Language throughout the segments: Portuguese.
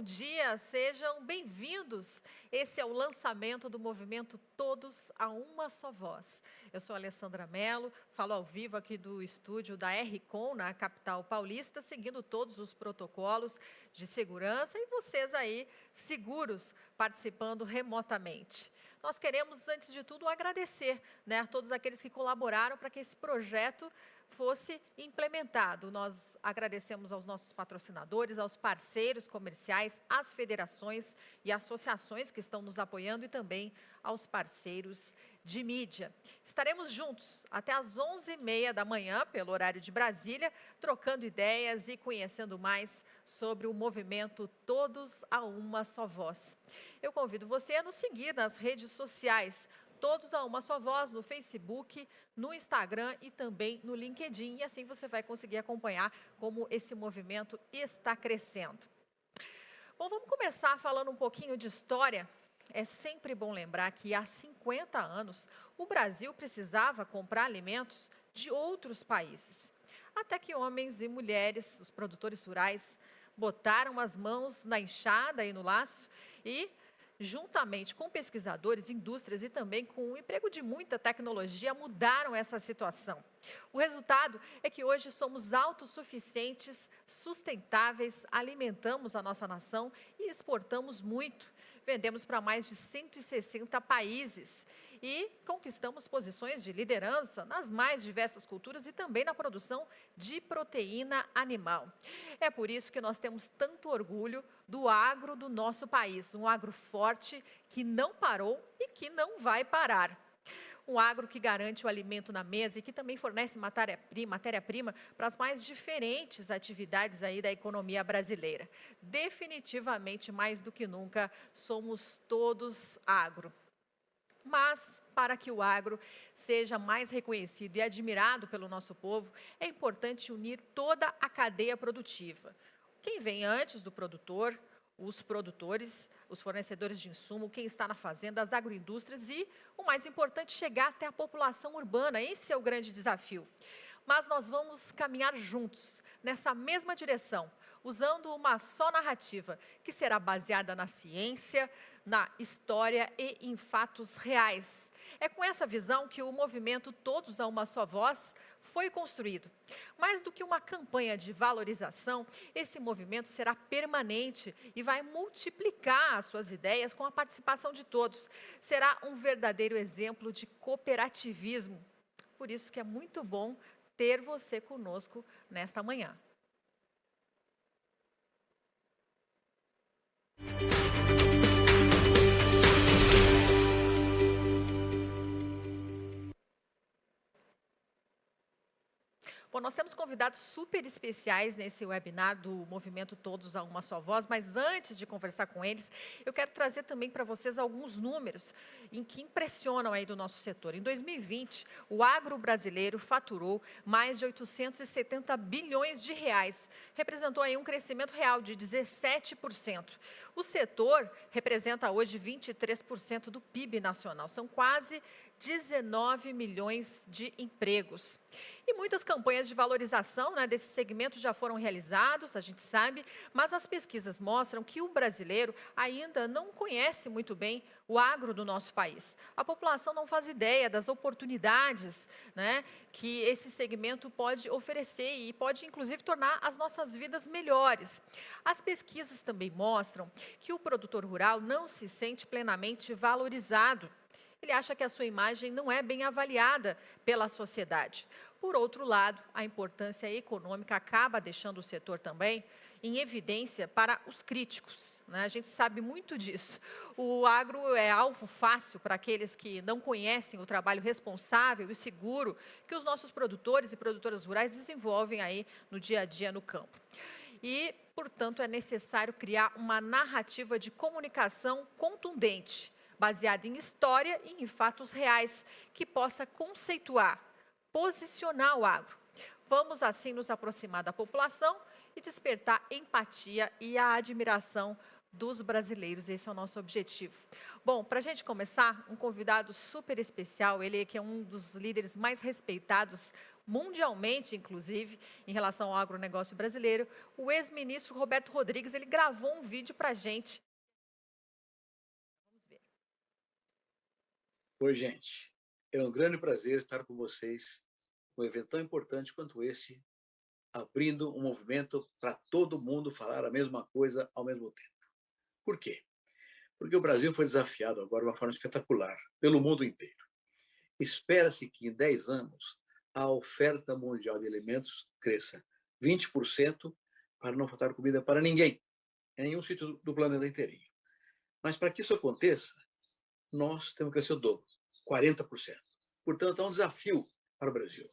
bom dia, sejam bem-vindos. Esse é o lançamento do movimento Todos a Uma Só Voz. Eu sou a Alessandra Mello, falo ao vivo aqui do estúdio da RCOM, na capital paulista, seguindo todos os protocolos de segurança e vocês aí seguros participando remotamente. Nós queremos, antes de tudo, agradecer, a todos aqueles que colaboraram para que esse projeto fosse implementado. Nós agradecemos aos nossos patrocinadores, aos parceiros comerciais, às federações e associações que estão nos apoiando e também aos parceiros de mídia. Estaremos juntos até às 11h30 da manhã, pelo horário de Brasília, trocando ideias e conhecendo mais sobre o movimento Todos a Uma Só Voz. Eu convido você a nos seguir nas redes sociais, Todos a Uma Só Voz, no Facebook, no Instagram e também no LinkedIn. E assim você vai conseguir acompanhar como esse movimento está crescendo. Bom, vamos começar falando um pouquinho de história. É sempre bom lembrar que há 50 anos o Brasil precisava comprar alimentos de outros países. Até que homens e mulheres, os produtores rurais, botaram as mãos na enxada e no laço e, juntamente com pesquisadores, indústrias e também com o emprego de muita tecnologia, mudaram essa situação. O resultado é que hoje somos autossuficientes, sustentáveis, alimentamos a nossa nação e exportamos muito. Vendemos para mais de 160 países e conquistamos posições de liderança nas mais diversas culturas e também na produção de proteína animal. É por isso que nós temos tanto orgulho do agro do nosso país, um agro forte que não parou e que não vai parar. Um agro que garante o alimento na mesa e que também fornece matéria-prima para as mais diferentes atividades aí da economia brasileira. Definitivamente, mais do que nunca, somos todos agro. Mas, para que o agro seja mais reconhecido e admirado pelo nosso povo, é importante unir toda a cadeia produtiva. Quem vem antes do produtor, os produtores, os fornecedores de insumo, quem está na fazenda, as agroindústrias e, o mais importante, chegar até a população urbana. Esse é o grande desafio. Mas nós vamos caminhar juntos, nessa mesma direção, usando uma só narrativa, que será baseada na ciência, na história e em fatos reais. É com essa visão que o movimento Todos a Uma Só Voz foi construído. Mais do que uma campanha de valorização, esse movimento será permanente e vai multiplicar as suas ideias com a participação de todos. Será um verdadeiro exemplo de cooperativismo. Por isso que é muito bom ter você conosco nesta manhã. Bom, nós temos convidados super especiais nesse webinar do Movimento Todos a Uma Só Voz, mas antes de conversar com eles, eu quero trazer também para vocês alguns números que impressionam aí do nosso setor. Em 2020, o agro brasileiro faturou mais de 870 bilhões de reais, representou aí um crescimento real de 17%. O setor representa hoje 23% do PIB nacional, são quase 19 milhões de empregos. E muitas campanhas de valorização desse segmento já foram realizadas, a gente sabe, mas as pesquisas mostram que o brasileiro ainda não conhece muito bem o agro do nosso país. A população não faz ideia das oportunidades que esse segmento pode oferecer e pode, inclusive, tornar as nossas vidas melhores. As pesquisas também mostram que o produtor rural não se sente plenamente valorizado. Ele acha que a sua imagem não é bem avaliada pela sociedade. Por outro lado, a importância econômica acaba deixando o setor também em evidência para os críticos. A gente sabe muito disso. O agro é alvo fácil para aqueles que não conhecem o trabalho responsável e seguro que os nossos produtores e produtoras rurais desenvolvem aí no dia a dia no campo. E, portanto, é necessário criar uma narrativa de comunicação contundente, baseada em história e em fatos reais, que possa conceituar, posicionar o agro. Vamos, assim, nos aproximar da população e despertar empatia e a admiração dos brasileiros. Esse é o nosso objetivo. Bom, para a gente começar, um convidado super especial, ele que é um dos líderes mais respeitados, mundialmente, inclusive, em relação ao agronegócio brasileiro, o ex-ministro Roberto Rodrigues, ele gravou um vídeo para a gente. Vamos ver. Oi, gente. É um grande prazer estar com vocês num evento tão importante quanto esse, abrindo um movimento para todo mundo falar a mesma coisa ao mesmo tempo. Por quê? Porque o Brasil foi desafiado agora de uma forma espetacular pelo mundo inteiro. Espera-se que em 10 anos a oferta mundial de alimentos cresça 20% para não faltar comida para ninguém, em nenhum sítio do planeta inteirinho. Mas para que isso aconteça, nós temos que crescer o dobro, 40%. Portanto, é um desafio para o Brasil.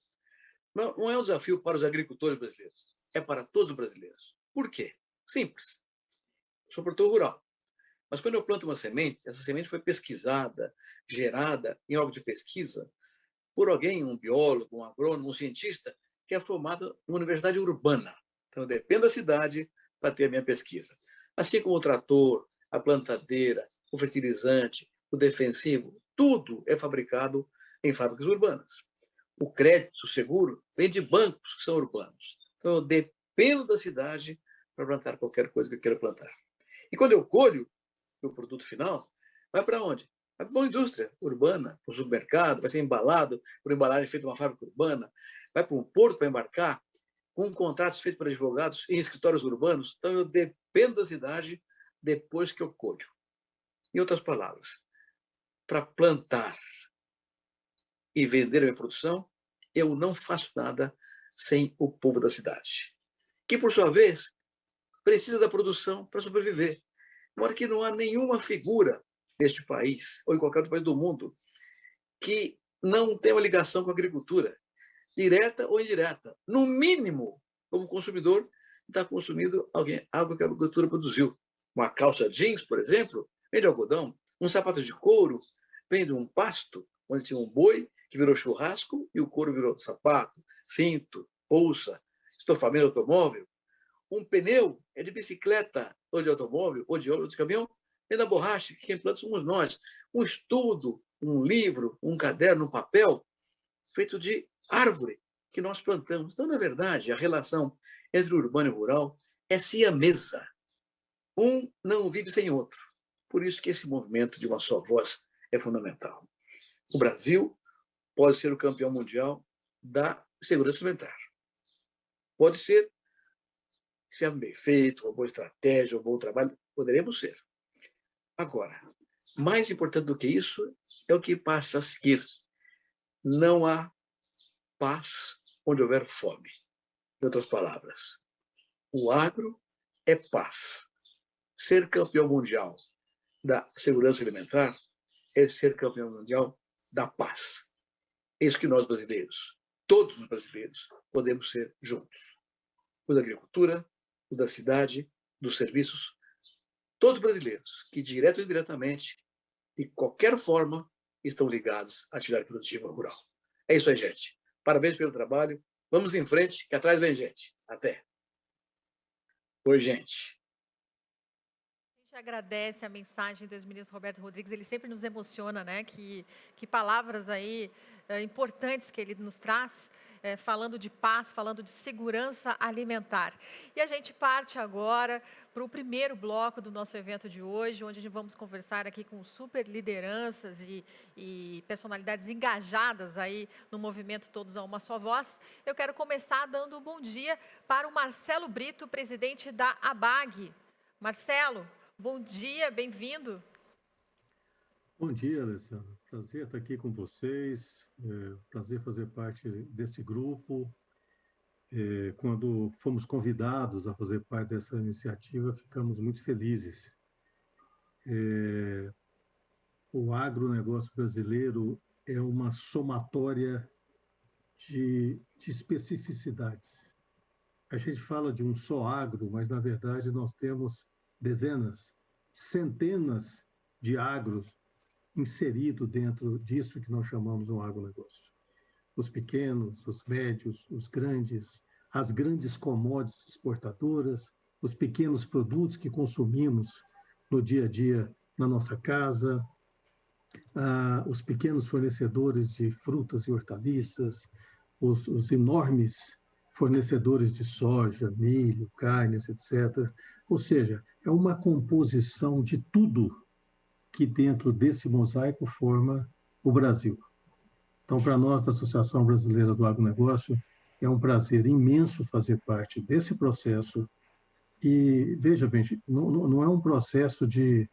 Não é um desafio para os agricultores brasileiros, é para todos os brasileiros. Por quê? Simples. Eu sou produtor rural. Mas quando eu planto uma semente, essa semente foi pesquisada, gerada em algo de pesquisa por alguém, um biólogo, um agrônomo, um cientista, que é formado em uma universidade urbana. Então, eu dependo da cidade para ter a minha pesquisa. Assim como o trator, a plantadeira, o fertilizante, o defensivo, tudo é fabricado em fábricas urbanas. O crédito, o seguro, vem de bancos que são urbanos. Então, eu dependo da cidade para plantar qualquer coisa que eu queira plantar. E quando eu colho o produto final, vai para onde? Vai para uma indústria urbana, para o supermercado, vai ser embalado por embalagem feita em uma fábrica urbana, vai para um porto para embarcar, com contratos feitos por advogados em escritórios urbanos. Então, eu dependo da cidade depois que eu colho. Em outras palavras, para plantar e vender a minha produção, eu não faço nada sem o povo da cidade, que, por sua vez, precisa da produção para sobreviver. De modo que não há nenhuma figura neste país, ou em qualquer outro país do mundo, que não tenha uma ligação com a agricultura, direta ou indireta. No mínimo, como consumidor, está consumindo algo que a agricultura produziu. Uma calça jeans, por exemplo, vem de algodão. Um sapato de couro vem de um pasto, onde tinha um boi que virou churrasco e o couro virou sapato, cinto, bolsa, estofamento automóvel. Um pneu é de bicicleta, ou de automóvel, ou de ônibus, de caminhão, é da borracha, que quem planta somos nós. Um estudo, um livro, um caderno, um papel, feito de árvore que nós plantamos. Então, na verdade, a relação entre o urbano e o rural é siamesa. Um não vive sem outro. Por isso que esse movimento de uma só voz é fundamental. O Brasil pode ser o campeão mundial da segurança alimentar. Pode ser, se tiver bem feito, uma boa estratégia, um bom trabalho, poderemos ser. Agora, mais importante do que isso é o que passa a seguir. Não há paz onde houver fome. Em outras palavras, o agro é paz. Ser campeão mundial da segurança alimentar é ser campeão mundial da paz. É isso que nós brasileiros, todos os brasileiros, podemos ser juntos. O da agricultura, o da cidade, dos serviços, todos brasileiros que, direto ou indiretamente, de qualquer forma, estão ligados à atividade produtiva rural. É isso aí, gente. Parabéns pelo trabalho. Vamos em frente, que atrás vem gente. Até. Oi, gente. A gente agradece a mensagem do ex-ministro Roberto Rodrigues, ele sempre nos emociona, né? Que palavras aí importantes que ele nos traz, falando de paz, falando de segurança alimentar. E a gente parte agora para o primeiro bloco do nosso evento de hoje, onde vamos conversar aqui com super lideranças e personalidades engajadas aí no movimento Todos a Uma Só Voz. Eu quero começar dando um bom dia para o Marcelo Brito, presidente da ABAG. Marcelo, bom dia, bem-vindo. Bom dia, Alessandra. Prazer estar aqui com vocês. Prazer fazer parte desse grupo. Quando fomos convidados a fazer parte dessa iniciativa, ficamos muito felizes. O agronegócio brasileiro é uma somatória de especificidades. A gente fala de um só agro, mas, na verdade, nós temos dezenas, centenas de agros inserido dentro disso que nós chamamos um agronegócio. Os pequenos, os médios, os grandes, as grandes commodities exportadoras, os pequenos produtos que consumimos no dia a dia na nossa casa, os pequenos fornecedores de frutas e hortaliças, os enormes fornecedores de soja, milho, carnes, etc. Ou seja, é uma composição de tudo que dentro desse mosaico forma o Brasil. Então, para nós da Associação Brasileira do Agronegócio, é um prazer imenso fazer parte desse processo. E, veja bem, não é um processo de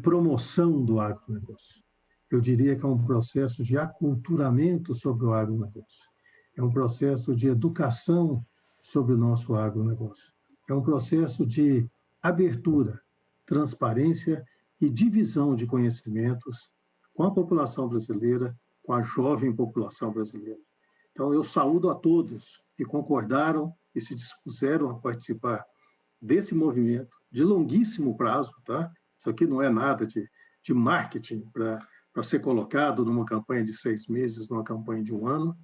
promoção do agronegócio. Eu diria que é um processo de aculturamento sobre o agronegócio. É um processo de educação sobre o nosso agronegócio. É um processo de abertura, transparência e divisão de conhecimentos com a população brasileira, com a jovem população brasileira. Então, eu saúdo a todos que concordaram e se dispuseram a participar desse movimento de longuíssimo prazo, tá? Isso aqui não é nada de marketing para ser colocado numa campanha de 6 meses, numa campanha de 1 ano.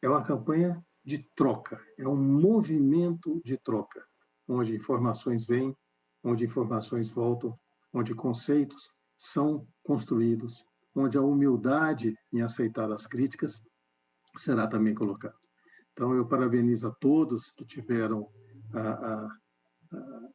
É uma campanha de troca, é um movimento de troca, onde informações vêm, onde informações voltam, onde conceitos são construídos, onde a humildade em aceitar as críticas será também colocada. Então, eu parabenizo a todos que tiveram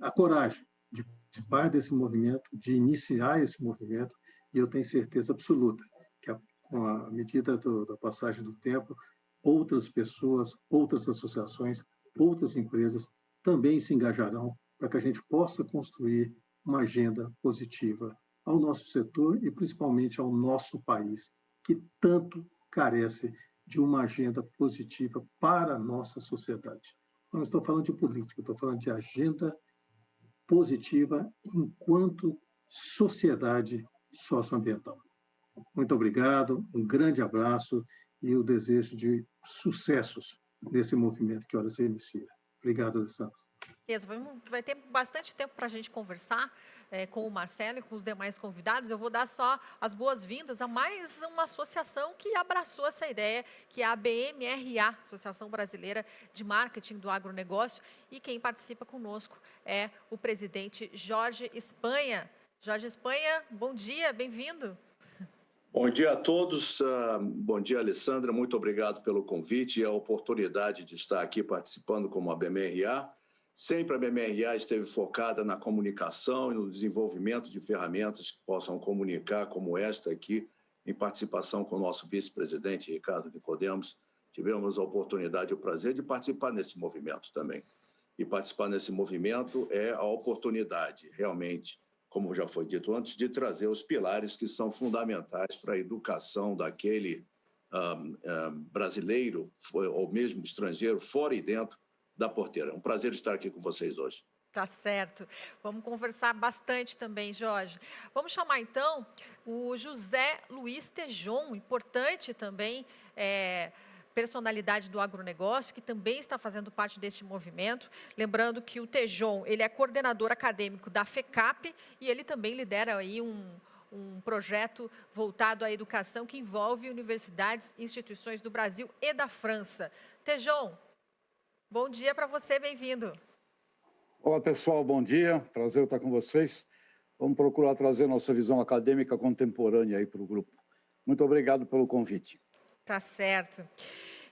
a coragem de participar desse movimento, de iniciar esse movimento, e eu tenho certeza absoluta que, com a medida da passagem do tempo, outras pessoas, outras associações, outras empresas também se engajarão para que a gente possa construir uma agenda positiva ao nosso setor e principalmente ao nosso país, que tanto carece de uma agenda positiva para a nossa sociedade. Não estou falando de política, estou falando de agenda positiva enquanto sociedade socioambiental. Muito obrigado, um grande abraço e o desejo de sucessos nesse movimento que ora se inicia. Obrigado, Alessandro. Vai ter bastante tempo para a gente conversar com o Marcelo e com os demais convidados. Eu vou dar só as boas-vindas a mais uma associação que abraçou essa ideia, que é a BMRA, Associação Brasileira de Marketing do Agronegócio. E quem participa conosco é o presidente Jorge Espanha. Jorge Espanha, bom dia, bem-vindo. Bom dia a todos, bom dia, Alessandra, muito obrigado pelo convite e a oportunidade de estar aqui participando como a BMRA. Sempre a BMRA esteve focada na comunicação e no desenvolvimento de ferramentas que possam comunicar, como esta aqui, em participação com o nosso vice-presidente, Ricardo Nicodemos. Tivemos a oportunidade e o prazer de participar nesse movimento também. E participar nesse movimento é a oportunidade, realmente, como já foi dito antes, de trazer os pilares que são fundamentais para a educação daquele brasileiro, ou mesmo estrangeiro, fora e dentro da porteira. É um prazer estar aqui com vocês hoje. Tá certo. Vamos conversar bastante também, Jorge. Vamos chamar, então, o José Luiz Tejon, importante também, personalidade do agronegócio, que também está fazendo parte deste movimento. Lembrando que o Tejon, ele é coordenador acadêmico da FECAP e ele também lidera aí um projeto voltado à educação que envolve universidades e instituições do Brasil e da França. Tejon, bom dia para você, bem-vindo. Olá, pessoal, bom dia. Prazer estar com vocês. Vamos procurar trazer nossa visão acadêmica contemporânea aí para o grupo. Muito obrigado pelo convite. Tá certo.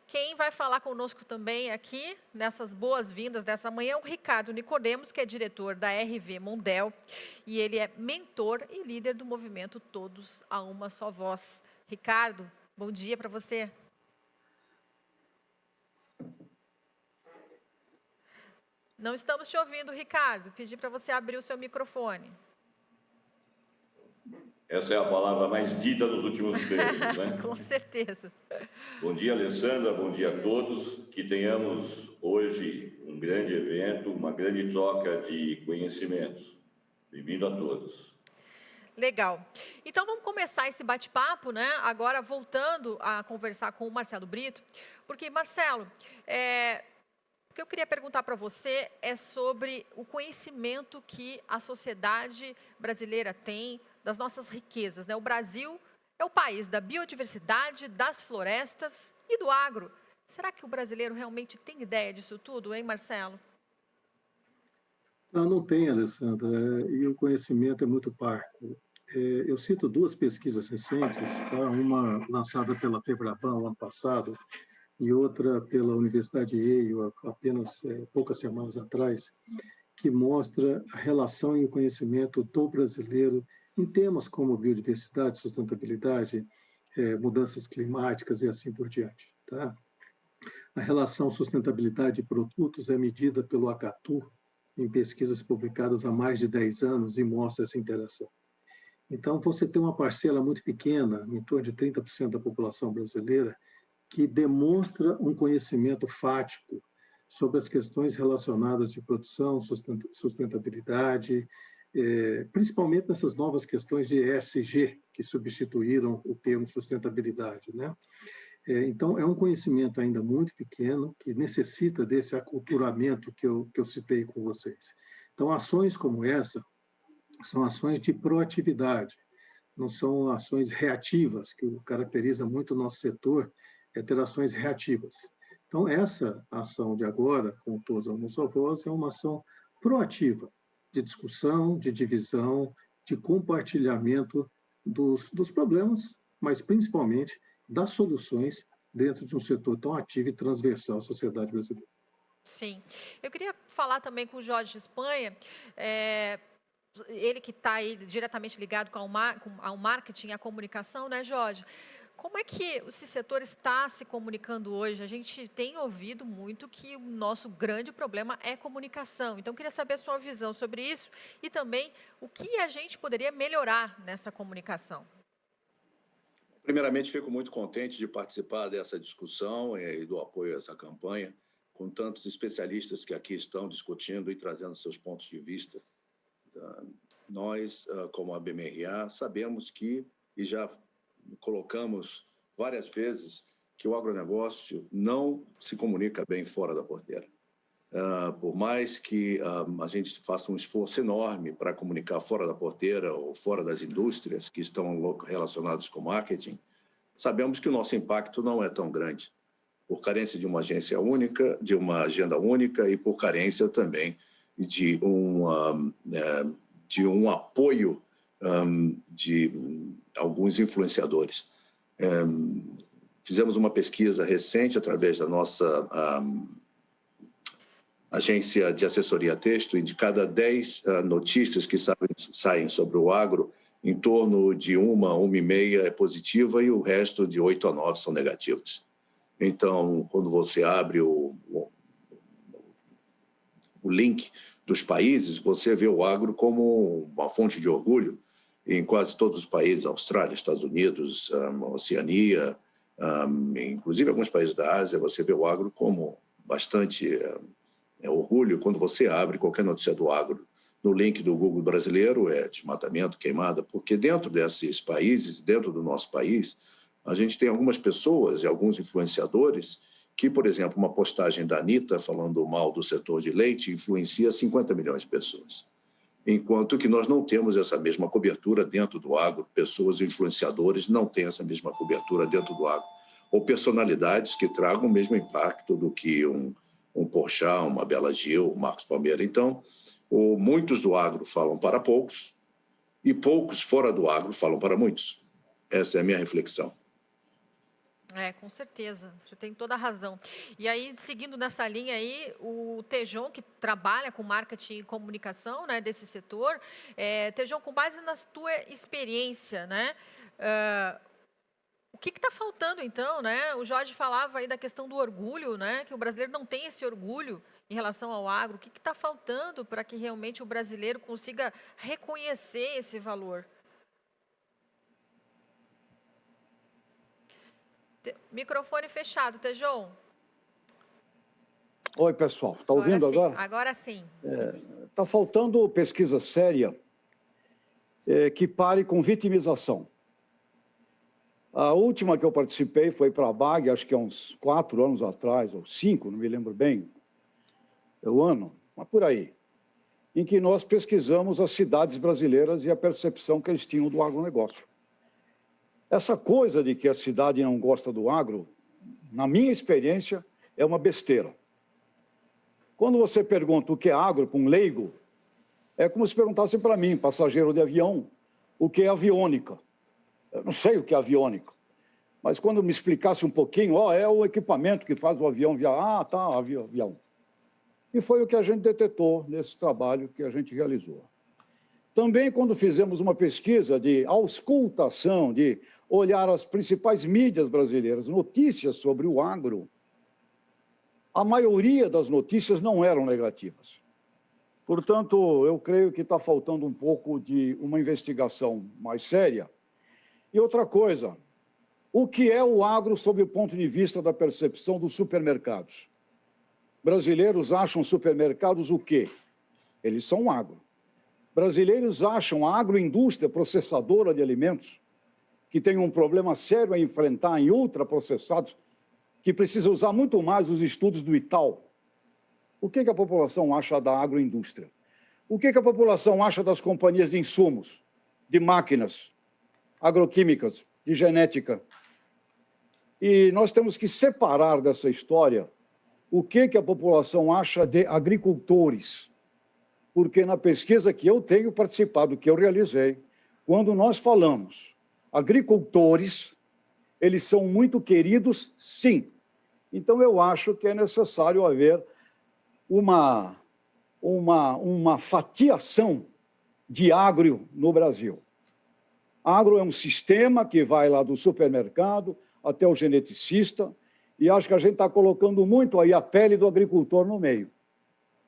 Quem vai falar conosco também aqui, nessas boas-vindas dessa manhã, é o Ricardo Nicodemos, que é diretor da RV Mondel, e ele é mentor e líder do movimento Todos a Uma Só Voz. Ricardo, bom dia para você. Não estamos te ouvindo, Ricardo. Pedi para você abrir o seu microfone. Essa é a palavra mais dita dos últimos tempos, né? Com certeza. Bom dia, Alessandra, bom dia a todos. Que tenhamos hoje um grande evento, uma grande troca de conhecimentos. Bem-vindo a todos. Legal. Então, vamos começar esse bate-papo, né? Agora, voltando a conversar com o Marcelo Brito, porque, Marcelo, o que eu queria perguntar para você é sobre o conhecimento que a sociedade brasileira tem das nossas riquezas, né? O Brasil é o país da biodiversidade, das florestas e do agro. Será que o brasileiro realmente tem ideia disso tudo, hein, Marcelo? Não tem, Alessandra, e o conhecimento é muito parco. Eu cito 2 pesquisas recentes, tá? Uma lançada pela FEBRABAN ano passado, e outra pela Universidade Yale, apenas poucas semanas atrás, que mostra a relação e o conhecimento do brasileiro em temas como biodiversidade, sustentabilidade, mudanças climáticas e assim por diante. Tá? A relação sustentabilidade e produtos é medida pelo Acatu em pesquisas publicadas há mais de 10 anos e mostra essa interação. Então, você tem uma parcela muito pequena, em torno de 30% da população brasileira, que demonstra um conhecimento fático sobre as questões relacionadas de produção, sustentabilidade, principalmente nessas novas questões de ESG, que substituíram o termo sustentabilidade, né? Então, é um conhecimento ainda muito pequeno, que necessita desse aculturamento que eu citei com vocês. Então, ações como essa são ações de proatividade, não são ações reativas, que caracteriza muito o nosso setor, ter ações reativas. Então, essa ação de agora, com Todos a Uma Só Voz, é uma ação proativa, de discussão, de divisão, de compartilhamento dos problemas, mas principalmente das soluções dentro de um setor tão ativo e transversal à sociedade brasileira. Sim. Eu queria falar também com o Jorge Espanha, ele que está aí diretamente ligado ao marketing, à comunicação, né, Jorge? Como é que esse setor está se comunicando hoje? A gente tem ouvido muito que o nosso grande problema é comunicação. Então, eu queria saber a sua visão sobre isso e também o que a gente poderia melhorar nessa comunicação. Primeiramente, fico muito contente de participar dessa discussão e do apoio a essa campanha, com tantos especialistas que aqui estão discutindo e trazendo seus pontos de vista. Nós, como a BMRA, sabemos que, e já colocamos várias vezes, que o agronegócio não se comunica bem fora da porteira. Por mais que a gente faça um esforço enorme para comunicar fora da porteira ou fora das indústrias que estão relacionadas com marketing, sabemos que o nosso impacto não é tão grande, por carência de uma agência única, de uma agenda única e por carência também de um apoio de alguns influenciadores. Fizemos uma pesquisa recente através da nossa agência de assessoria a texto, e de cada 10 notícias que saem sobre o agro, em torno de uma e meia é positiva e o resto de 8 a 9 são negativas. Então, quando você abre o link dos países, você vê o agro como uma fonte de orgulho em quase todos os países, Austrália, Estados Unidos, Oceania, inclusive alguns países da Ásia, você vê o agro como bastante orgulho. Quando você abre qualquer notícia do agro no link do Google brasileiro, é desmatamento, queimada, porque dentro desses países, dentro do nosso país, a gente tem algumas pessoas e alguns influenciadores que, por exemplo, uma postagem da Anitta falando mal do setor de leite influencia 50 milhões de pessoas. Enquanto que nós não temos essa mesma cobertura dentro do agro, pessoas influenciadores não têm essa mesma cobertura dentro do agro, ou personalidades que tragam o mesmo impacto do que um Porchat, uma Bela Gil, um Marcos Palmeira. Então, muitos do agro falam para poucos e poucos fora do agro falam para muitos. Essa é a minha reflexão. Com certeza, você tem toda a razão. E aí, seguindo nessa linha aí, o Tejon, que trabalha com marketing e comunicação, né, desse setor, Tejon, com base na tua experiência, né, o que está faltando, então, né? O Jorge falava aí da questão do orgulho, né, que o brasileiro não tem esse orgulho em relação ao agro. O que está faltando para que realmente o brasileiro consiga reconhecer esse valor? Microfone fechado, Tejon. Oi, pessoal. Está ouvindo agora? Agora sim. Está faltando pesquisa séria que pare com vitimização. A última que eu participei foi para a BAG, acho que há uns 4 anos atrás, ou 5, não me lembro bem o ano, mas por aí, em que nós pesquisamos as cidades brasileiras e a percepção que eles tinham do agronegócio. Essa coisa de que a cidade não gosta do agro, na minha experiência, é uma besteira. Quando você pergunta o que é agro para um leigo, é como se perguntasse para mim, passageiro de avião, o que é aviônica. Eu não sei o que é aviônica. Mas quando me explicasse um pouquinho, é o equipamento que faz o avião viajar. Ah, tá, avião. E foi o que a gente detectou nesse trabalho que a gente realizou. Também, quando fizemos uma pesquisa de auscultação, de olhar as principais mídias brasileiras, notícias sobre o agro, a maioria das notícias não eram negativas. Portanto, eu creio que está faltando um pouco de uma investigação mais séria. E outra coisa, o que é o agro sob o ponto de vista da percepção dos supermercados? Brasileiros acham supermercados o quê? Eles são agro. Brasileiros acham a agroindústria processadora de alimentos, que tem um problema sério a enfrentar em ultraprocessados, que precisa usar muito mais os estudos do Itaú. O que a população acha da agroindústria? O que a população acha das companhias de insumos, de máquinas, agroquímicas, de genética? E nós temos que separar dessa história o que a população acha de agricultores. Porque na pesquisa que eu tenho participado, que eu realizei, quando nós falamos agricultores, eles são muito queridos, sim. Então, eu acho que é necessário haver uma fatiação de agro no Brasil. Agro é um sistema que vai lá do supermercado até o geneticista, e acho que a gente está colocando muito aí a pele do agricultor no meio.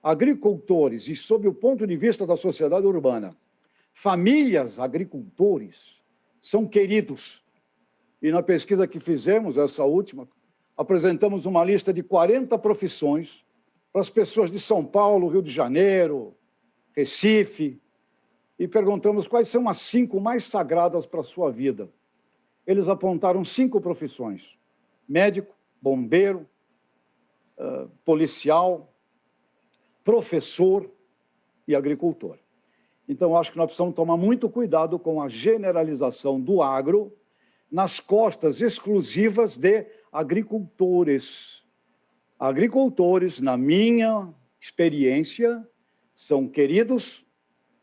Agricultores, e sob o ponto de vista da sociedade urbana, famílias agricultores são queridos. E na pesquisa que fizemos, essa última, apresentamos uma lista de 40 profissões para as pessoas de São Paulo, Rio de Janeiro, Recife, e perguntamos quais são as 5 mais sagradas para a sua vida. Eles apontaram 5 profissões: médico, bombeiro, policial, professor e agricultor. Então, acho que nós precisamos tomar muito cuidado com a generalização do agro nas costas exclusivas de agricultores. Agricultores, na minha experiência, são queridos,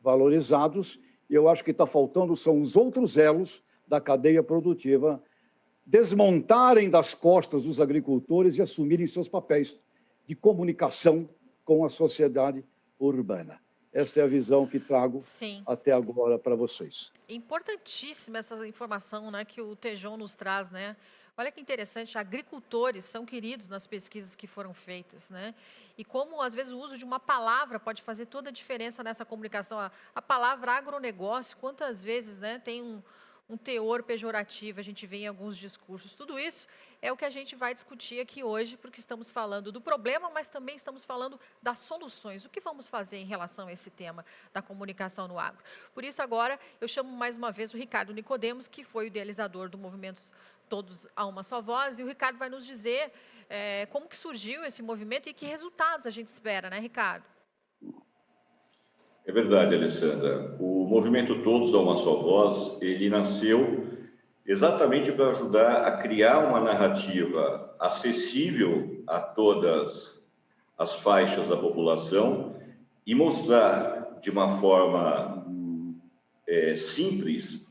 valorizados, e eu acho que está faltando são os outros elos da cadeia produtiva desmontarem das costas dos agricultores e assumirem seus papéis de comunicação com a sociedade urbana. Esta é a visão que trago até agora para vocês. Importantíssima essa informação, né, que o Tejon nos traz, né? Olha que interessante, agricultores são queridos nas pesquisas que foram feitas, né? E como, às vezes, o uso de uma palavra pode fazer toda a diferença nessa comunicação. A palavra agronegócio, quantas vezes, né, tem um teor pejorativo, a gente vê em alguns discursos. Tudo isso é o que a gente vai discutir aqui hoje, porque estamos falando do problema, mas também estamos falando das soluções. O que vamos fazer em relação a esse tema da comunicação no agro? Por isso, agora, eu chamo mais uma vez o Ricardo Nicodemos, que foi o idealizador do movimento Todos a Uma Só Voz, e o Ricardo vai nos dizer como que surgiu esse movimento e que resultados a gente espera, né, Ricardo? É verdade, Alessandra. O movimento Todos a Uma Só Voz, ele nasceu exatamente para ajudar a criar uma narrativa acessível a todas as faixas da população e mostrar de uma forma simples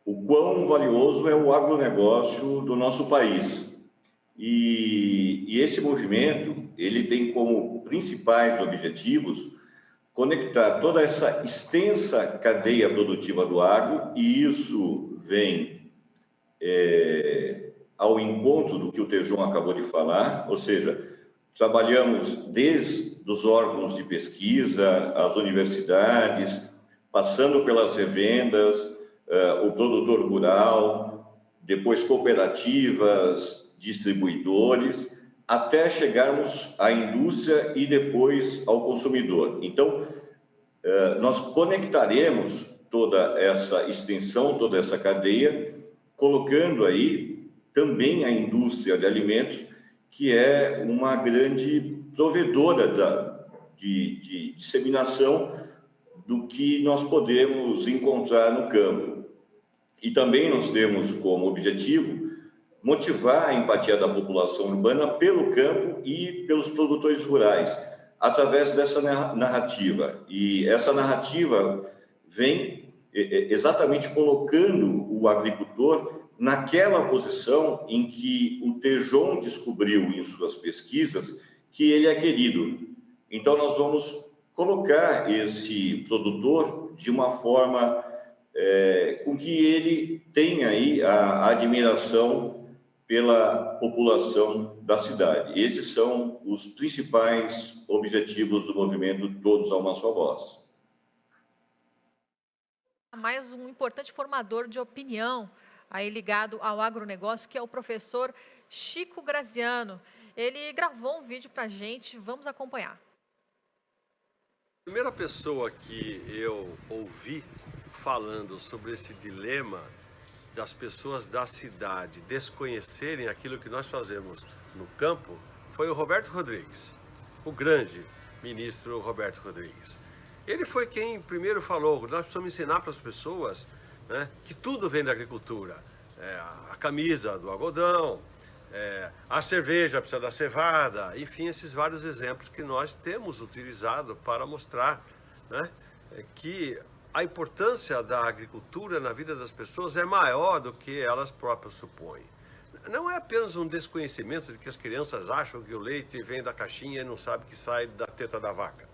o quão valioso é o agronegócio do nosso país. E esse movimento, ele tem como principais objetivos conectar toda essa extensa cadeia produtiva do agro, e isso vem ao encontro do que o Tejon acabou de falar, ou seja, trabalhamos desde os órgãos de pesquisa, as universidades, passando pelas revendas, o produtor rural, depois cooperativas, distribuidores, até chegarmos à indústria e depois ao consumidor. Então, nós conectaremos toda essa extensão, toda essa cadeia, colocando aí também a indústria de alimentos, que é uma grande provedora de disseminação do que nós podemos encontrar no campo. E também nós temos como objetivo motivar a empatia da população urbana pelo campo e pelos produtores rurais, através dessa narrativa. E essa narrativa vem exatamente colocando o agricultor naquela posição em que o Tejon descobriu em suas pesquisas que ele é querido. Então, nós vamos colocar esse produtor de uma forma com que ele tenha aí a admiração pela população da cidade. Esses são os principais objetivos do movimento Todos a Uma Só Voz. Mais um importante formador de opinião aí ligado ao agronegócio, que é o professor Chico Graziano. Ele gravou um vídeo para a gente, vamos acompanhar. A primeira pessoa que eu ouvi falando sobre esse dilema das pessoas da cidade desconhecerem aquilo que nós fazemos no campo foi o Roberto Rodrigues, o grande ministro Roberto Rodrigues. Ele foi quem primeiro falou: nós precisamos ensinar para as pessoas, né, que tudo vem da agricultura. A camisa do algodão, a cerveja precisa da cevada, enfim, esses vários exemplos que nós temos utilizado para mostrar, né, que a importância da agricultura na vida das pessoas é maior do que elas próprias supõem. Não é apenas um desconhecimento de que as crianças acham que o leite vem da caixinha e não sabem que sai da teta da vaca.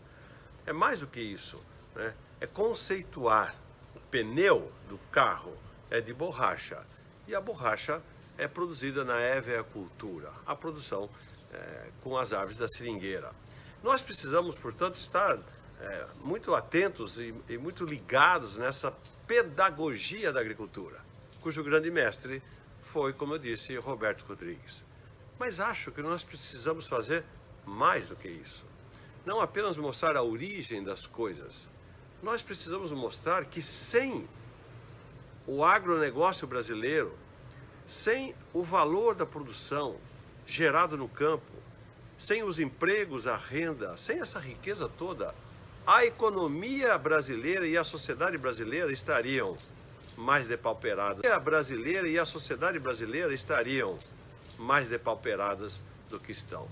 É mais do que isso, né? É conceituar. O pneu do carro é de borracha e a borracha é produzida na heveacultura, a produção com as aves da seringueira. Nós precisamos, portanto, estar muito atentos e muito ligados nessa pedagogia da agricultura, cujo grande mestre foi, como eu disse, Roberto Rodrigues. Mas acho que nós precisamos fazer mais do que isso. Não apenas mostrar a origem das coisas, nós precisamos mostrar que sem o agronegócio brasileiro, sem o valor da produção gerado no campo, sem os empregos, a renda, sem essa riqueza toda, a economia brasileira e a sociedade brasileira estariam mais depauperadas. A brasileira e a sociedade brasileira estariam mais depauperadas do que estão.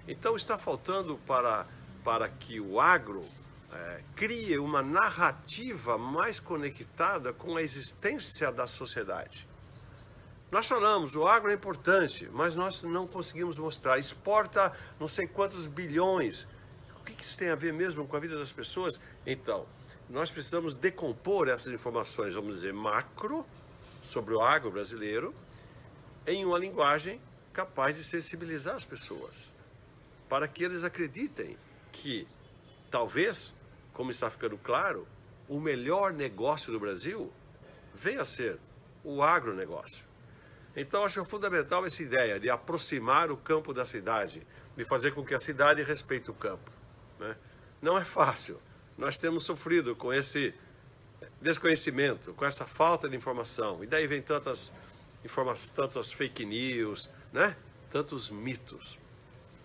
Então está faltando para que o agro crie uma narrativa mais conectada com a existência da sociedade. Nós falamos, o agro é importante, mas nós não conseguimos mostrar. Exporta não sei quantos bilhões. O que isso tem a ver mesmo com a vida das pessoas? Então, nós precisamos decompor essas informações, vamos dizer, macro, sobre o agro brasileiro, em uma linguagem capaz de sensibilizar as pessoas, para que eles acreditem que, talvez, como está ficando claro, o melhor negócio do Brasil venha a ser o agronegócio. Então, acho fundamental essa ideia de aproximar o campo da cidade, de fazer com que a cidade respeite o campo, né? Não é fácil. Nós temos sofrido com esse desconhecimento, com essa falta de informação. E daí vem tantas fake news, né? Tantos mitos.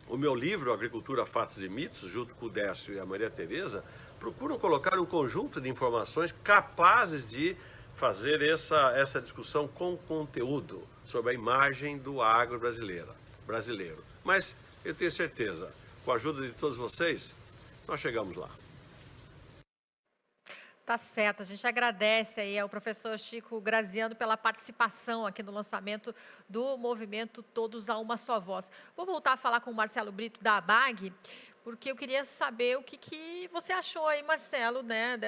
O meu livro, Agricultura, Fatos e Mitos, junto com o Décio e a Maria Tereza, procuram colocar um conjunto de informações capazes de fazer essa discussão com conteúdo sobre a imagem do agro brasileiro. Mas eu tenho certeza, com a ajuda de todos vocês, nós chegamos lá. Tá certo, a gente agradece aí ao professor Chico Graziano pela participação aqui no lançamento do movimento Todos a Uma Só Voz. Vou voltar a falar com o Marcelo Brito da ABAG, porque eu queria saber o que você achou aí, Marcelo, né,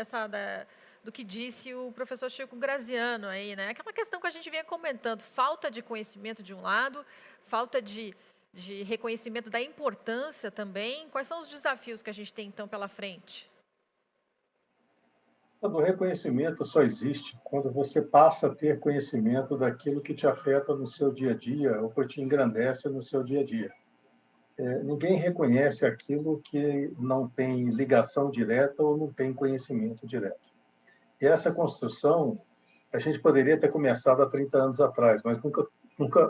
do que disse o professor Chico Graziano aí, né? Aquela questão que a gente vinha comentando, falta de conhecimento de um lado, falta de reconhecimento da importância também. Quais são os desafios que a gente tem, então, pela frente? O reconhecimento só existe quando você passa a ter conhecimento daquilo que te afeta no seu dia a dia ou que te engrandece no seu dia a dia. Ninguém reconhece aquilo que não tem ligação direta ou não tem conhecimento direto. E essa construção, a gente poderia ter começado há 30 anos atrás, mas nunca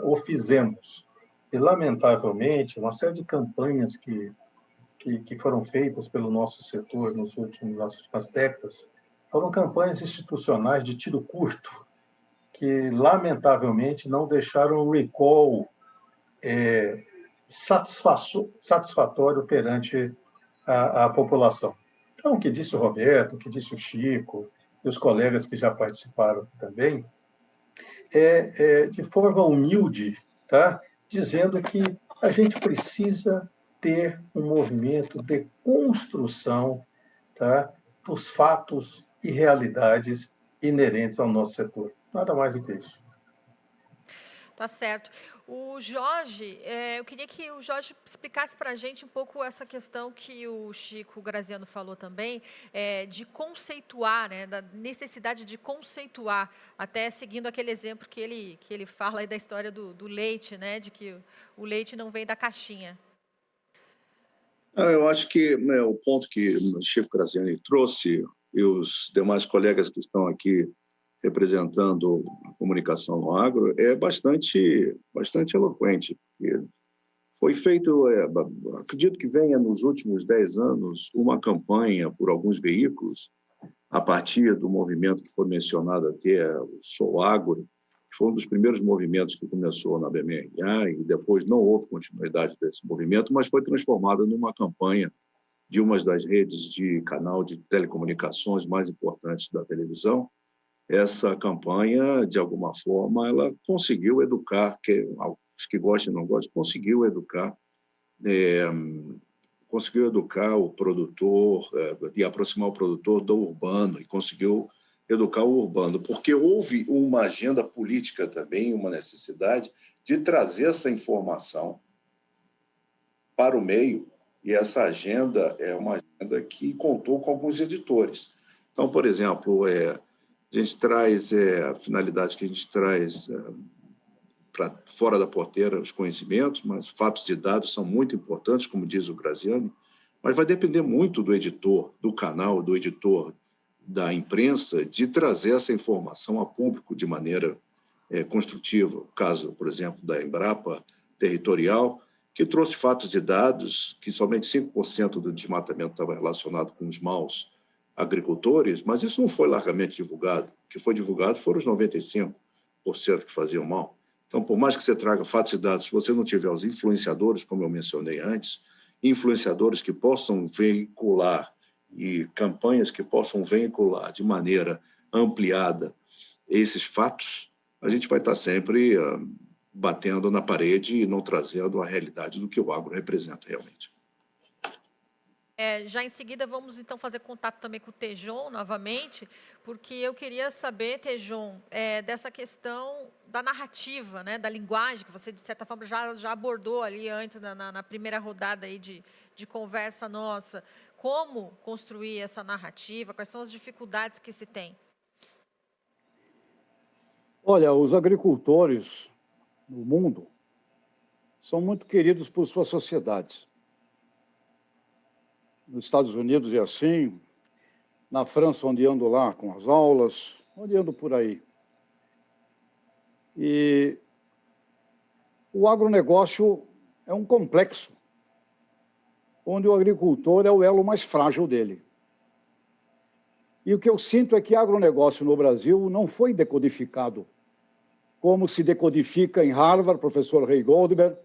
o fizemos. E, lamentavelmente, uma série de campanhas que foram feitas pelo nosso setor nas últimas décadas foram campanhas institucionais de tiro curto, que, lamentavelmente, não deixaram o recall satisfatório perante a população. Então, o que disse o Roberto, o que disse o Chico, e os colegas que já participaram aqui também, de forma humilde, tá? Dizendo que a gente precisa ter um movimento de construção, tá? Dos fatos e realidades inerentes ao nosso setor. Nada mais do que isso. Tá certo. O Jorge, eu queria que o Jorge explicasse para a gente um pouco essa questão que o Chico Graziano falou também, de conceituar, né, da necessidade de conceituar, até seguindo aquele exemplo que ele fala aí da história do leite, né, de que o leite não vem da caixinha. Eu acho que, né, o ponto que o Chico Graziani trouxe e os demais colegas que estão aqui representando a comunicação no agro é bastante eloquente. Foi feito, acredito que venha nos últimos 10 anos, uma campanha por alguns veículos, a partir do movimento que foi mencionado aqui, o Sou Agro, que foi um dos primeiros movimentos que começou na BMRA e depois não houve continuidade desse movimento, mas foi transformado numa campanha de uma das redes de canal de telecomunicações mais importantes da televisão. Essa campanha, de alguma forma, ela conseguiu educar, os que gostam e não gostam, conseguiu educar o produtor e aproximar o produtor do urbano, e conseguiu educar o urbano, porque houve uma agenda política também, uma necessidade de trazer essa informação para o meio, e essa agenda é uma agenda que contou com alguns editores. Então, por exemplo, a gente traz a finalidade que a gente traz para fora da porteira os conhecimentos, mas fatos e dados são muito importantes, como diz o Graziani, mas vai depender muito do editor, do canal, do editor da imprensa, de trazer essa informação a público de maneira construtiva. O caso, por exemplo, da Embrapa Territorial, que trouxe fatos e dados que somente 5% do desmatamento estava relacionado com os maus agricultores, mas isso não foi largamente divulgado. O que foi divulgado foram os 95% que faziam mal. Então, por mais que você traga fatos e dados, se você não tiver os influenciadores, como eu mencionei antes, influenciadores que possam veicular e campanhas que possam veicular de maneira ampliada esses fatos, a gente vai estar sempre batendo na parede e não trazendo a realidade do que o agro representa realmente. Já em seguida vamos então fazer contato também com o Tejon novamente, porque eu queria saber, Tejon, dessa questão da narrativa, né, da linguagem, que você de certa forma já abordou ali antes na primeira rodada aí de conversa nossa. Como construir essa narrativa? Quais são as dificuldades que se tem? Olha, os agricultores no mundo são muito queridos por suas sociedades. Nos Estados Unidos é assim, na França, onde ando lá com as aulas, onde ando por aí. E o agronegócio é um complexo, onde o agricultor é o elo mais frágil dele. E o que eu sinto é que agronegócio no Brasil não foi decodificado, como se decodifica em Harvard, professor Ray Goldberg,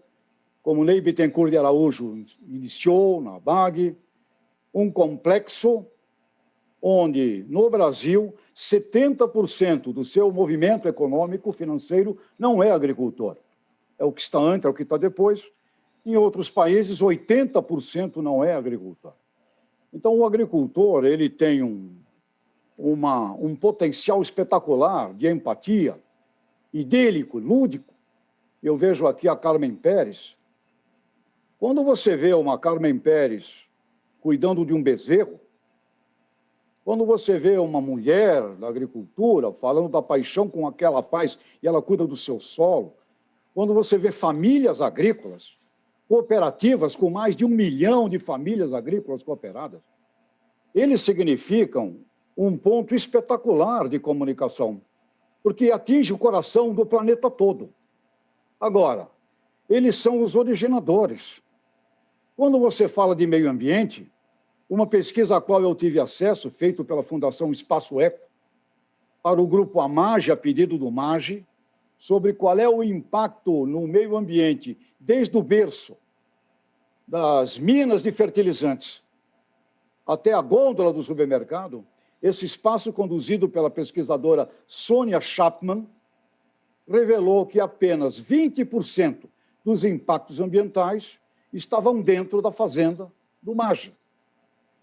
como Ney Bittencourt de Araújo iniciou na BAG, um complexo onde, no Brasil, 70% do seu movimento econômico, financeiro, não é agricultor. É o que está antes, é o que está depois. Em outros países, 80% não é agricultor. Então, o agricultor ele tem um potencial espetacular de empatia, idílico, lúdico. Eu vejo aqui a Carmen Pérez. Quando você vê uma Carmen Pérez cuidando de um bezerro, quando você vê uma mulher da agricultura falando da paixão com a que ela faz e ela cuida do seu solo, quando você vê famílias agrícolas, cooperativas com mais de 1 milhão de famílias agrícolas cooperadas, eles significam um ponto espetacular de comunicação, porque atinge o coração do planeta todo. Agora, eles são os originadores. Quando você fala de meio ambiente, uma pesquisa a qual eu tive acesso, feita pela Fundação Espaço Eco, para o grupo AMAGE, a pedido do MAGE, sobre qual é o impacto no meio ambiente, desde o berço, das minas de fertilizantes, até a gôndola do supermercado, esse espaço conduzido pela pesquisadora Sônia Chapman, revelou que apenas 20% dos impactos ambientais estavam dentro da fazenda do Maja.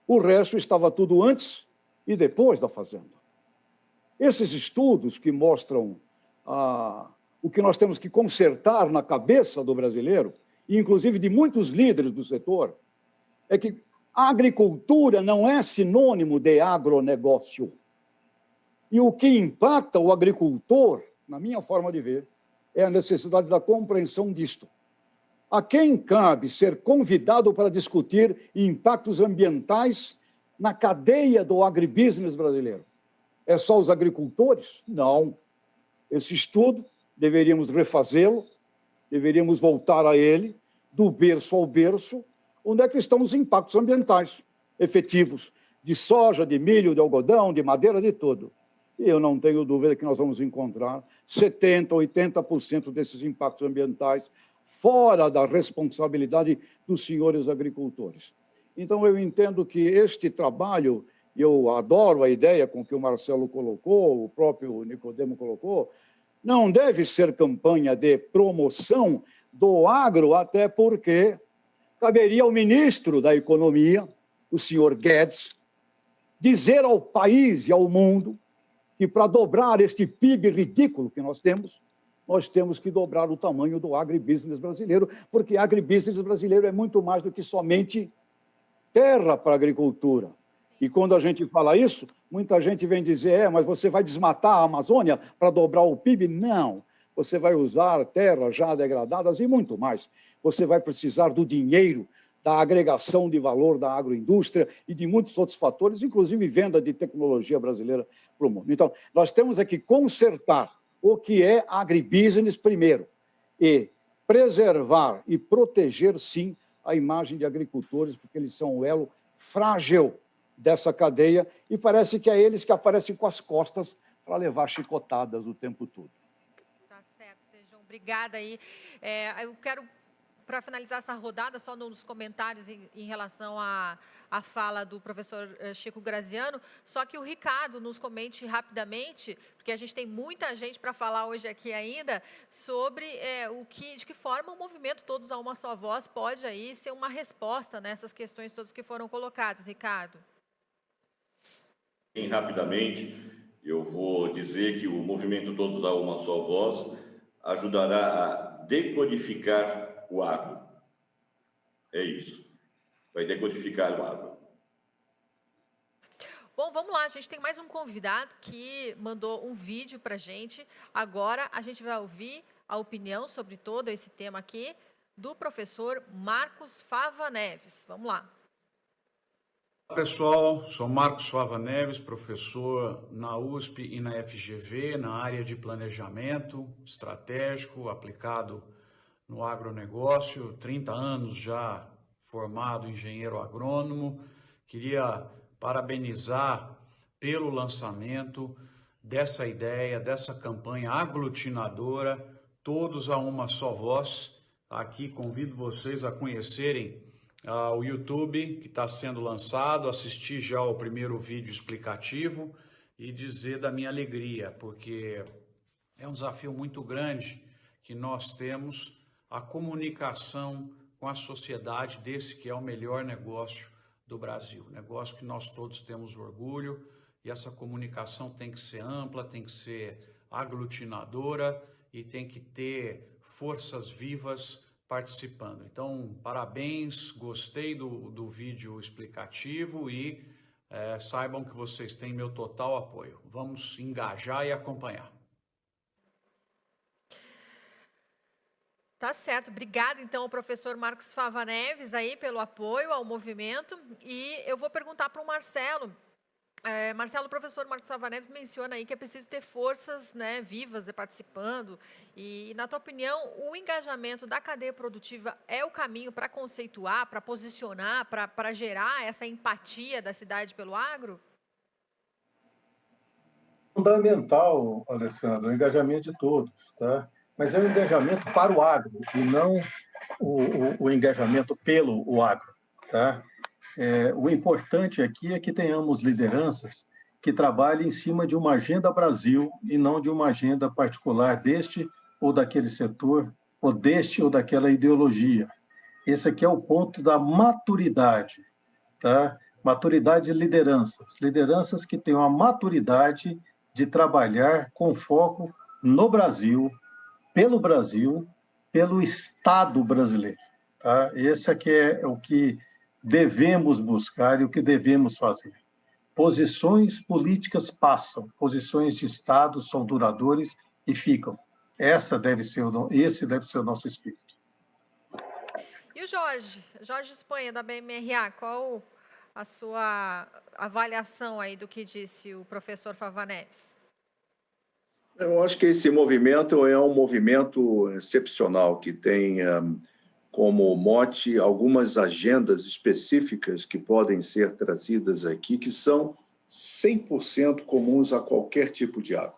O resto estava tudo antes e depois da fazenda. Esses estudos que mostram o que nós temos que consertar na cabeça do brasileiro, e inclusive de muitos líderes do setor, é que a agricultura não é sinônimo de agronegócio. E o que impacta o agricultor, na minha forma de ver, é a necessidade da compreensão disto. A quem cabe ser convidado para discutir impactos ambientais na cadeia do agribusiness brasileiro? É só os agricultores? Não. Esse estudo, deveríamos refazê-lo, deveríamos voltar a ele, do berço ao berço, onde é que estão os impactos ambientais efetivos, de soja, de milho, de algodão, de madeira, de tudo. E eu não tenho dúvida que nós vamos encontrar 70%, 80% desses impactos ambientais fora da responsabilidade dos senhores agricultores. Então, eu entendo que este trabalho, eu adoro a ideia com que o Marcelo colocou, o próprio Nicodemo colocou, não deve ser campanha de promoção do agro, até porque caberia ao ministro da Economia, o senhor Guedes, dizer ao país e ao mundo que, para dobrar este PIB ridículo que nós temos que dobrar o tamanho do agribusiness brasileiro, porque agribusiness brasileiro é muito mais do que somente terra para a agricultura. E quando a gente fala isso, muita gente vem dizer, mas você vai desmatar a Amazônia para dobrar o PIB? Não, você vai usar terras já degradadas e muito mais. Você vai precisar do dinheiro, da agregação de valor da agroindústria e de muitos outros fatores, inclusive venda de tecnologia brasileira para o mundo. Então, nós temos que consertar o que é agribusiness primeiro e preservar e proteger, sim, a imagem de agricultores, porque eles são o elo frágil dessa cadeia e parece que é eles que aparecem com as costas para levar chicotadas o tempo todo. Tá certo, Tejão. Obrigada aí. Eu quero, para finalizar essa rodada, só nos comentários em relação à fala do professor Chico Graziano, só que o Ricardo nos comente rapidamente, porque a gente tem muita gente para falar hoje aqui ainda, sobre de que forma o movimento Todos a Uma Só Voz pode aí ser uma resposta nessas questões todas que foram colocadas. Ricardo. Bem rapidamente, eu vou dizer que o movimento Todos a Uma Só Voz ajudará a decodificar o agro. É isso. Vai decodificar o agro. Bom, vamos lá. A gente tem mais um convidado que mandou um vídeo para a gente. Agora a gente vai ouvir a opinião sobre todo esse tema aqui do professor Marcos Fava Neves. Vamos lá. Olá, pessoal. Sou Marcos Fava Neves, professor na USP e na FGV, na área de planejamento estratégico aplicado no agronegócio, 30 anos já formado engenheiro agrônomo. Queria parabenizar pelo lançamento dessa ideia, dessa campanha aglutinadora, Todos a Uma Só Voz. Aqui convido vocês a conhecerem o YouTube que está sendo lançado, assistir já o primeiro vídeo explicativo e dizer da minha alegria, porque é um desafio muito grande que nós temos a comunicação com a sociedade desse que é o melhor negócio do Brasil, negócio que nós todos temos orgulho, e essa comunicação tem que ser ampla, tem que ser aglutinadora e tem que ter forças vivas participando. Então, parabéns, gostei do vídeo explicativo e saibam que vocês têm meu total apoio. Vamos engajar e acompanhar. Tá certo. Obrigada, então, ao professor Marcos Fava Neves aí pelo apoio ao movimento. E eu vou perguntar para o Marcelo. Marcelo, o professor Marcos Fava Neves menciona aí que é preciso ter forças, né, vivas participando. E, na tua opinião, o engajamento da cadeia produtiva é o caminho para conceituar, para posicionar, para gerar essa empatia da cidade pelo agro? Fundamental, Alessandro, o engajamento de todos, tá? Mas é o engajamento para o agro e não o engajamento pelo agro, tá? O importante aqui é que tenhamos lideranças que trabalhe em cima de uma agenda Brasil e não de uma agenda particular deste ou daquele setor, ou deste ou daquela ideologia. Esse aqui é o ponto da maturidade, tá? Maturidade de lideranças. Lideranças que tenham a maturidade de trabalhar com foco no Brasil, pelo Estado brasileiro. Tá? Esse aqui é o que devemos buscar e o que devemos fazer. Posições políticas passam, posições de Estado são duradouras e ficam. Esse deve ser o nosso espírito. E o Jorge Espanha, da BMRA, qual a sua avaliação aí do que disse o professor Fava Neves? Eu acho que esse movimento é um movimento excepcional, que tem como mote algumas agendas específicas que podem ser trazidas aqui, que são 100% comuns a qualquer tipo de agro,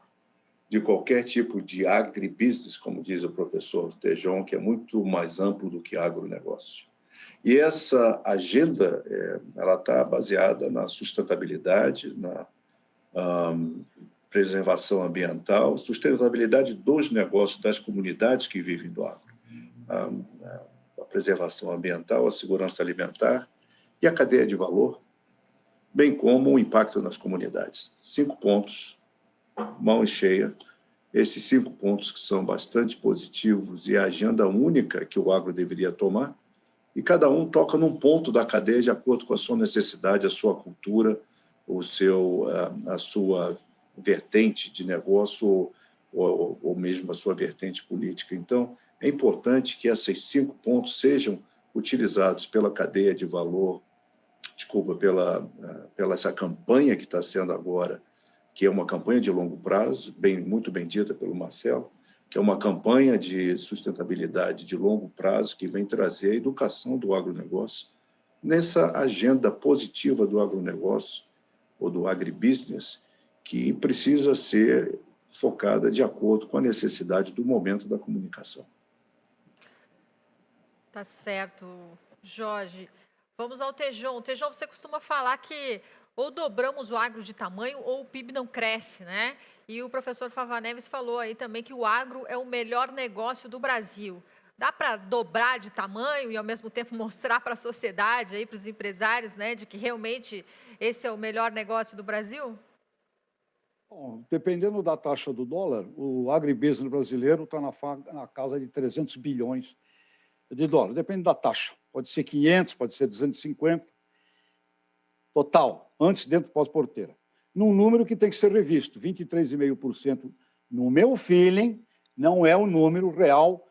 de qualquer tipo de agribusiness, como diz o professor Tejon, que é muito mais amplo do que agronegócio. E essa agenda ela está baseada na sustentabilidade, na preservação ambiental, sustentabilidade dos negócios, das comunidades que vivem do agro, a preservação ambiental, a segurança alimentar e a cadeia de valor, bem como o impacto nas comunidades. 5 pontos, mão cheia, esses 5 pontos que são bastante positivos e a agenda única que o agro deveria tomar, e cada um toca num ponto da cadeia de acordo com a sua necessidade, a sua cultura, a sua vertente de negócio ou mesmo a sua vertente política. Então, é importante que esses 5 pontos sejam utilizados pela cadeia de valor, pela essa campanha que está sendo agora, que é uma campanha de longo prazo, muito bem dita pelo Marcelo, que é uma campanha de sustentabilidade de longo prazo que vem trazer a educação do agronegócio nessa agenda positiva do agronegócio ou do agribusiness, que precisa ser focada de acordo com a necessidade do momento da comunicação. Tá certo, Jorge. Vamos ao Tejon. Tejon, você costuma falar que ou dobramos o agro de tamanho ou o PIB não cresce, né? E o professor Fava Neves falou aí também que o agro é o melhor negócio do Brasil. Dá para dobrar de tamanho e, ao mesmo tempo, mostrar para a sociedade, aí, para os empresários, né, de que realmente esse é o melhor negócio do Brasil? Bom, dependendo da taxa do dólar, o agribusiness brasileiro está na casa de 300 bilhões de dólares. Depende da taxa. Pode ser 500, pode ser 250. Total, antes, dentro, pós-porteira. Num número que tem que ser revisto, 23,5%, no meu feeling, não é o número real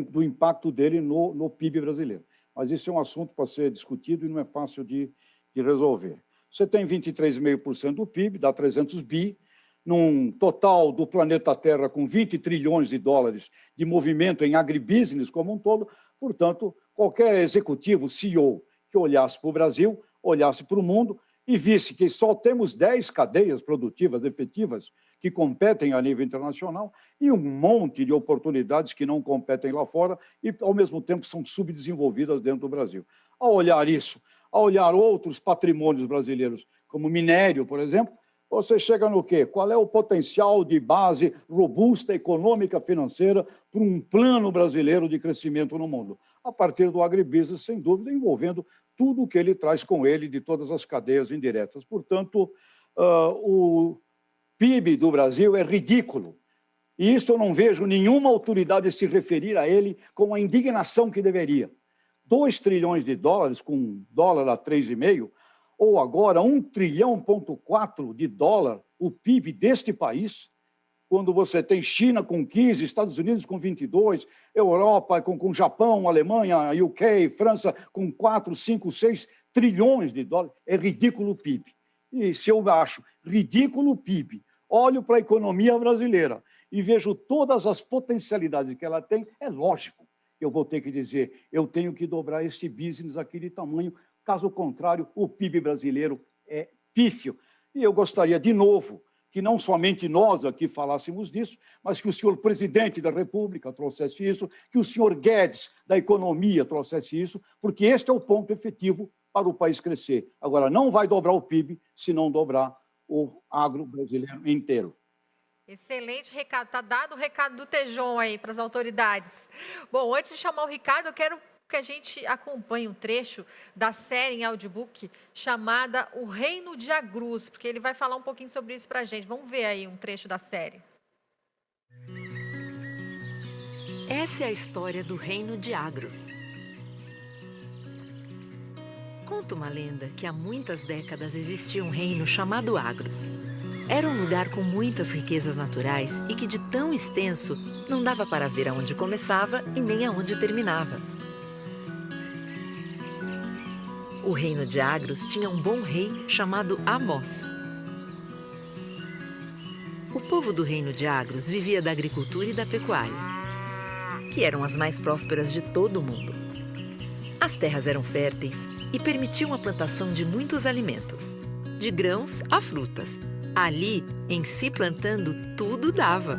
do impacto dele no PIB brasileiro. Mas isso é um assunto para ser discutido e não é fácil de resolver. Você tem 23,5% do PIB, dá 300 bi, num total do planeta Terra com 20 trilhões de dólares de movimento em agribusiness como um todo. Portanto, qualquer executivo, CEO, que olhasse para o Brasil, olhasse para o mundo e visse que só temos 10 cadeias produtivas efetivas que competem a nível internacional e um monte de oportunidades que não competem lá fora e, ao mesmo tempo, são subdesenvolvidas dentro do Brasil. Ao olhar isso, ao olhar outros patrimônios brasileiros, como minério, por exemplo, você chega no quê? Qual é o potencial de base robusta, econômica, financeira, para um plano brasileiro de crescimento no mundo? A partir do agribusiness, sem dúvida, envolvendo tudo o que ele traz com ele de todas as cadeias indiretas. Portanto, o PIB do Brasil é ridículo. E isso eu não vejo nenhuma autoridade se referir a ele com a indignação que deveria. 2 trilhões de dólares, com dólar a 3,5%, ou agora 1,4 trilhão de dólar, o PIB deste país, quando você tem China com 15, Estados Unidos com 22, Europa com Japão, Alemanha, UK, França com 4, 5, 6 trilhões de dólares, é ridículo o PIB. E se eu acho ridículo o PIB, olho para a economia brasileira e vejo todas as potencialidades que ela tem, é lógico que eu vou ter que dizer, eu tenho que dobrar esse business aqui de tamanho. Caso contrário, o PIB brasileiro é pífio. E eu gostaria, de novo, que não somente nós aqui falássemos disso, mas que o senhor presidente da República trouxesse isso, que o senhor Guedes da Economia trouxesse isso, porque este é o ponto efetivo para o país crescer. Agora, não vai dobrar o PIB se não dobrar o agro brasileiro inteiro. Excelente recado. Está dado o recado do Tejon aí para as autoridades. Bom, antes de chamar o Ricardo, eu quero que a gente acompanhe um trecho da série em audiobook chamada O Reino de Agrus, porque ele vai falar um pouquinho sobre isso para a gente. Vamos ver aí um trecho da série. Essa é a história do Reino de Agrus. Conta uma lenda que há muitas décadas existia um reino chamado Agrus. Era um lugar com muitas riquezas naturais e que de tão extenso não dava para ver aonde começava e nem aonde terminava. O reino de Agrus tinha um bom rei chamado Amós. O povo do reino de Agrus vivia da agricultura e da pecuária, que eram as mais prósperas de todo o mundo. As terras eram férteis e permitiam a plantação de muitos alimentos, de grãos a frutas. Ali, em si plantando, tudo dava.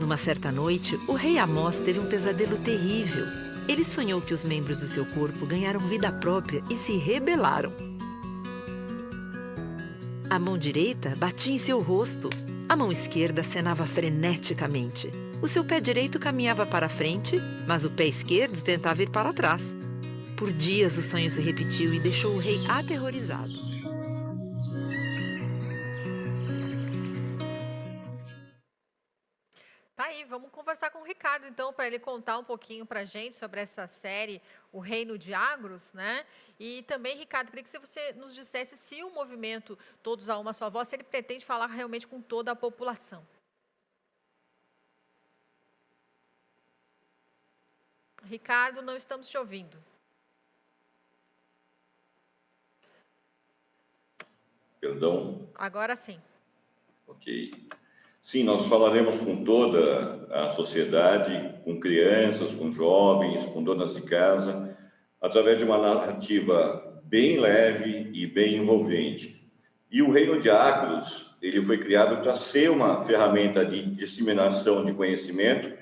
Numa certa noite, o rei Amós teve um pesadelo terrível. Ele sonhou que os membros do seu corpo ganharam vida própria e se rebelaram. A mão direita batia em seu rosto. A mão esquerda acenava freneticamente. O seu pé direito caminhava para frente, mas o pé esquerdo tentava ir para trás. Por dias o sonho se repetiu e deixou o rei aterrorizado. Tá aí, vamos conversar com o Ricardo, então, para ele contar um pouquinho para a gente sobre essa série, O Reino de Agrus, né? E também, Ricardo, queria que você nos dissesse se o movimento Todos a Uma Só Voz, se ele pretende falar realmente com toda a população. Ricardo, não estamos te ouvindo. Perdão? Agora sim. Ok. Sim, nós falaremos com toda a sociedade, com crianças, com jovens, com donas de casa, através de uma narrativa bem leve e bem envolvente. E o Reino de Agrus, ele foi criado para ser uma ferramenta de disseminação de conhecimento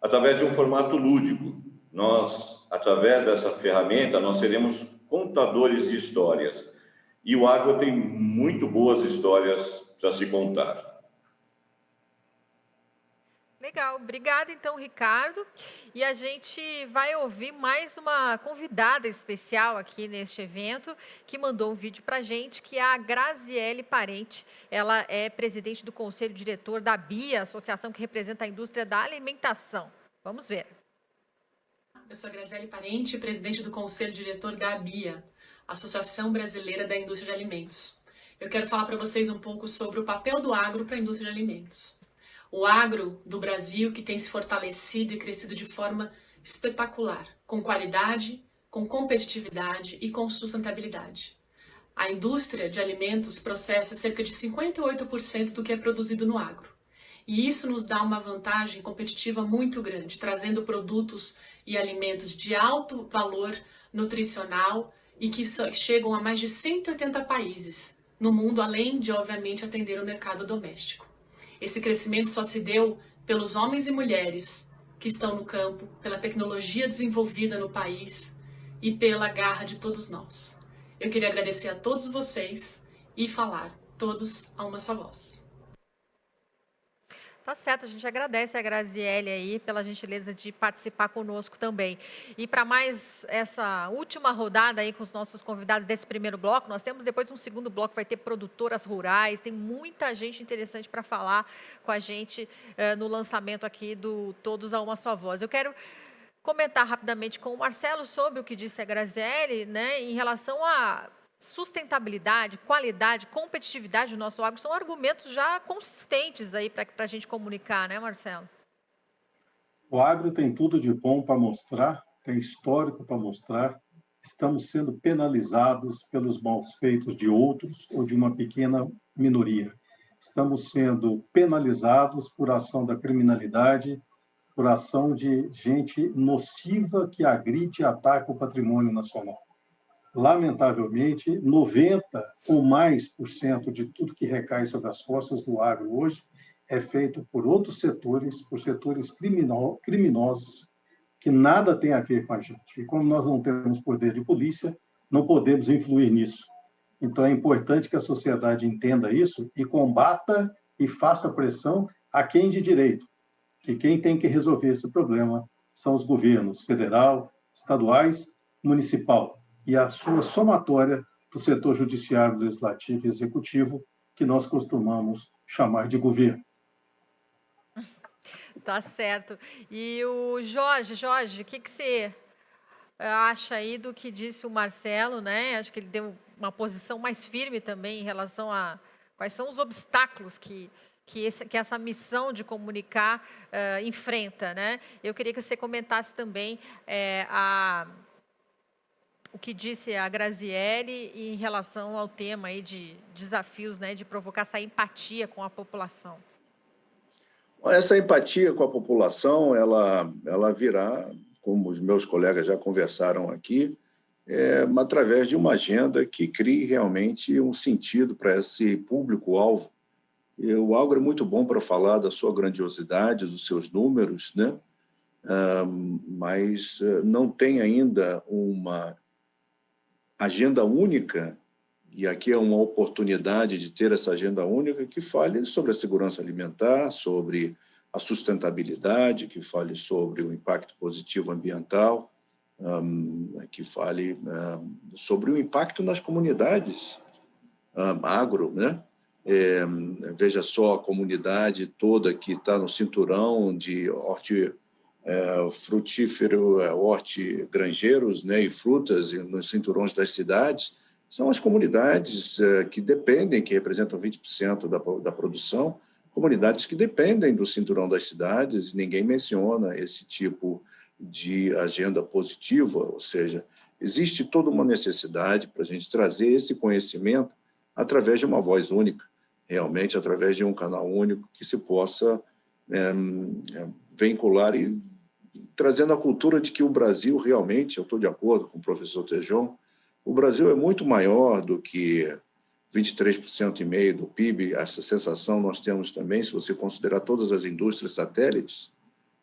através de um formato lúdico. Nós, através dessa ferramenta, nós seremos contadores de histórias. E o agro tem muito boas histórias para se contar. Legal, obrigada então, Ricardo. E a gente vai ouvir mais uma convidada especial aqui neste evento, que mandou um vídeo para a gente, que é a Graziele Parente. Ela é presidente do Conselho Diretor da BIA, associação que representa a indústria da alimentação. Vamos ver. Eu sou a Graziele Parente, presidente do Conselho Diretor da BIA, Associação Brasileira da Indústria de Alimentos. Eu quero falar para vocês um pouco sobre o papel do agro para a indústria de alimentos. O agro do Brasil que tem se fortalecido e crescido de forma espetacular, com qualidade, com competitividade e com sustentabilidade. A indústria de alimentos processa cerca de 58% do que é produzido no agro. E isso nos dá uma vantagem competitiva muito grande, trazendo produtos e alimentos de alto valor nutricional e que chegam a mais de 180 países no mundo, além de, obviamente, atender o mercado doméstico. Esse crescimento só se deu pelos homens e mulheres que estão no campo, pela tecnologia desenvolvida no país e pela garra de todos nós. Eu queria agradecer a todos vocês e falar todos a uma só voz. Tá certo, a gente agradece a Graziele aí pela gentileza de participar conosco também. E para mais essa última rodada aí com os nossos convidados desse primeiro bloco, nós temos depois um segundo bloco, vai ter produtoras rurais, tem muita gente interessante para falar com a gente no lançamento aqui do Todos a Uma Só Voz. Eu quero comentar rapidamente com o Marcelo sobre o que disse a Graziele, né, em relação a sustentabilidade, qualidade, competitividade do nosso agro são argumentos já consistentes aí para a gente comunicar, né, Marcelo? O agro tem tudo de bom para mostrar, tem histórico para mostrar. Estamos sendo penalizados pelos maus feitos de outros ou de uma pequena minoria. Estamos sendo penalizados por ação da criminalidade, por ação de gente nociva que agride e ataca o patrimônio nacional. Lamentavelmente, 90% ou mais de tudo que recai sobre as costas do agro hoje é feito por outros setores, por setores criminosos, que nada tem a ver com a gente. E como nós não temos poder de polícia, não podemos influir nisso. Então, é importante que a sociedade entenda isso e combata e faça pressão a quem de direito, que quem tem que resolver esse problema são os governos federal, estaduais, municipal e a sua somatória do setor judiciário, legislativo e executivo, que nós costumamos chamar de governo. Tá certo. E o Jorge, o que você acha aí do que disse o Marcelo, né? Acho que ele deu uma posição mais firme também em relação a quais são os obstáculos que essa missão de comunicar enfrenta, né? Eu queria que você comentasse também o que disse a Graziele em relação ao tema aí de desafios, né? De provocar essa empatia com a população. Essa empatia com a população, ela virá, como os meus colegas já conversaram aqui, através de uma agenda que crie realmente um sentido para esse público-alvo. O agro é muito bom para falar da sua grandiosidade, dos seus números, né? Mas não tem ainda uma agenda única, e aqui é uma oportunidade de ter essa agenda única que fale sobre a segurança alimentar, sobre a sustentabilidade, que fale sobre o impacto positivo ambiental, que fale sobre o impacto nas comunidades agro, né? Veja só a comunidade toda que está no cinturão de frutífero, hortigranjeiros, né, e frutas nos cinturões das cidades, são as comunidades que dependem, que representam 20% da produção, comunidades que dependem do cinturão das cidades, e ninguém menciona esse tipo de agenda positiva, ou seja, existe toda uma necessidade para a gente trazer esse conhecimento através de uma voz única, realmente através de um canal único que se possa vincular e trazendo a cultura de que o Brasil realmente, eu estou de acordo com o professor Tejon, o Brasil é muito maior do que 23,5% do PIB, essa sensação nós temos também, se você considerar todas as indústrias satélites,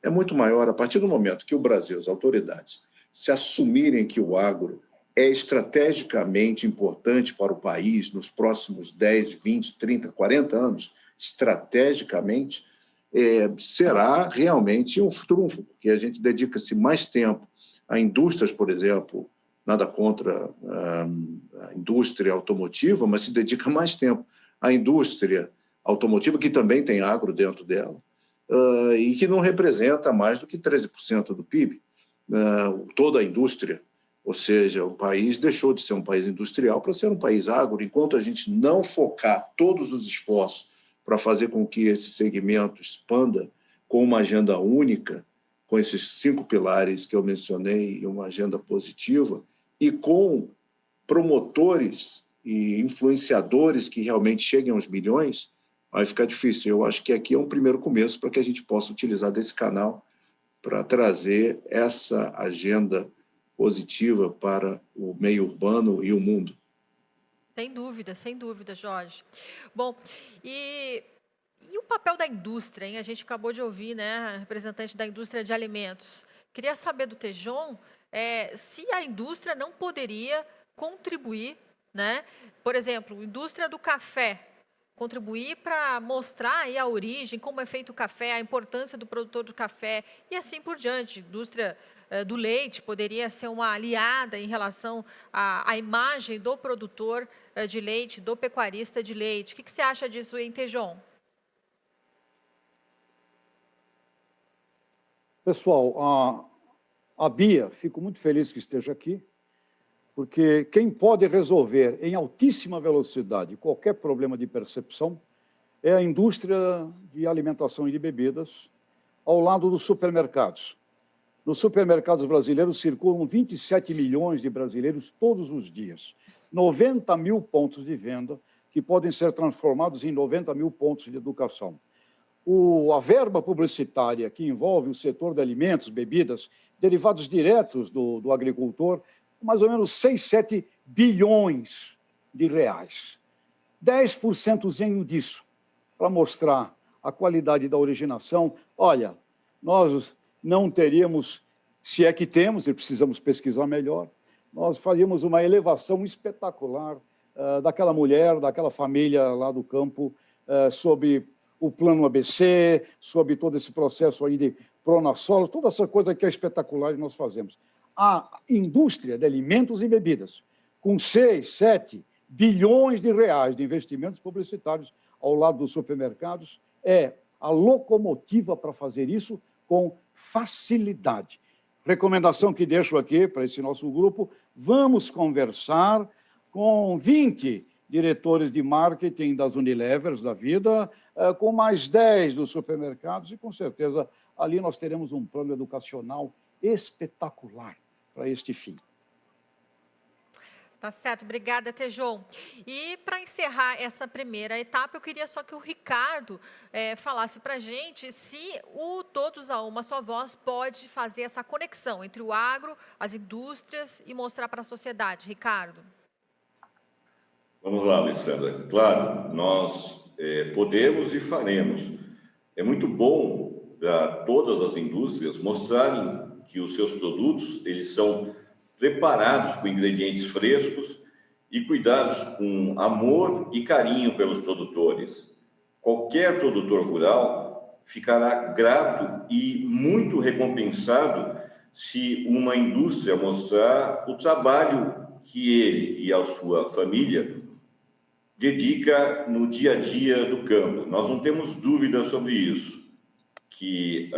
é muito maior a partir do momento que o Brasil, as autoridades, se assumirem que o agro é estrategicamente importante para o país nos próximos 10, 20, 30, 40 anos, estrategicamente, será realmente um trunfo, porque a gente dedica-se mais tempo a indústrias, por exemplo, nada contra a indústria automotiva, mas se dedica mais tempo à indústria automotiva, que também tem agro dentro dela, e que não representa mais do que 13% do PIB, toda a indústria. Ou seja, o país deixou de ser um país industrial para ser um país agro, enquanto a gente não focar todos os esforços para fazer com que esse segmento expanda com uma agenda única, com esses 5 pilares que eu mencionei, e uma agenda positiva, e com promotores e influenciadores que realmente cheguem aos milhões, vai ficar difícil. Eu acho que aqui é um primeiro começo para que a gente possa utilizar desse canal para trazer essa agenda positiva para o meio urbano e o mundo. Sem dúvida, Jorge. Bom, e o papel da indústria, hein? A gente acabou de ouvir, né, a representante da indústria de alimentos. Queria saber do Tejon se a indústria não poderia contribuir, né? Por exemplo, indústria do café, contribuir para mostrar aí a origem, como é feito o café, a importância do produtor do café e assim por diante. Indústria do leite poderia ser uma aliada em relação à imagem do produtor de leite, do pecuarista de leite. O que você acha disso, hein, Tejon? Pessoal, a Bia, fico muito feliz que esteja aqui, porque quem pode resolver em altíssima velocidade qualquer problema de percepção é a indústria de alimentação e de bebidas, ao lado dos supermercados. Nos supermercados brasileiros circulam 27 milhões de brasileiros todos os dias, 90 mil pontos de venda que podem ser transformados em 90 mil pontos de educação. A verba publicitária que envolve o setor de alimentos, bebidas, derivados diretos do agricultor, mais ou menos 6, 7 bilhões de reais. 10% disso, para mostrar a qualidade da originação. Olha, nós não teríamos, se é que temos, e precisamos pesquisar melhor, nós faríamos uma elevação espetacular daquela mulher, daquela família lá do campo, sobre o plano ABC, sobre todo esse processo aí de Pronasolo, toda essa coisa que é espetacular que nós fazemos. A indústria de alimentos e bebidas, com 6, 7 bilhões de reais de investimentos publicitários ao lado dos supermercados, é a locomotiva para fazer isso com facilidade. Recomendação que deixo aqui para esse nosso grupo, vamos conversar com 20 diretores de marketing das Unilevers da vida, com mais 10 dos supermercados, e com certeza ali nós teremos um plano educacional espetacular para este fim. Tá certo, obrigada, Tejon. E para encerrar essa primeira etapa, eu queria só que o Ricardo falasse para a gente se o Todos a Uma Só Voz pode fazer essa conexão entre o agro, as indústrias e mostrar para a sociedade. Ricardo. Vamos lá, Alessandra. Claro, nós podemos e faremos. É muito bom para todas as indústrias mostrarem que os seus produtos eles são preparados com ingredientes frescos e cuidados com amor e carinho pelos produtores. Qualquer produtor rural ficará grato e muito recompensado se uma indústria mostrar o trabalho que ele e a sua família dedica no dia a dia do campo. Nós não temos dúvida sobre isso, que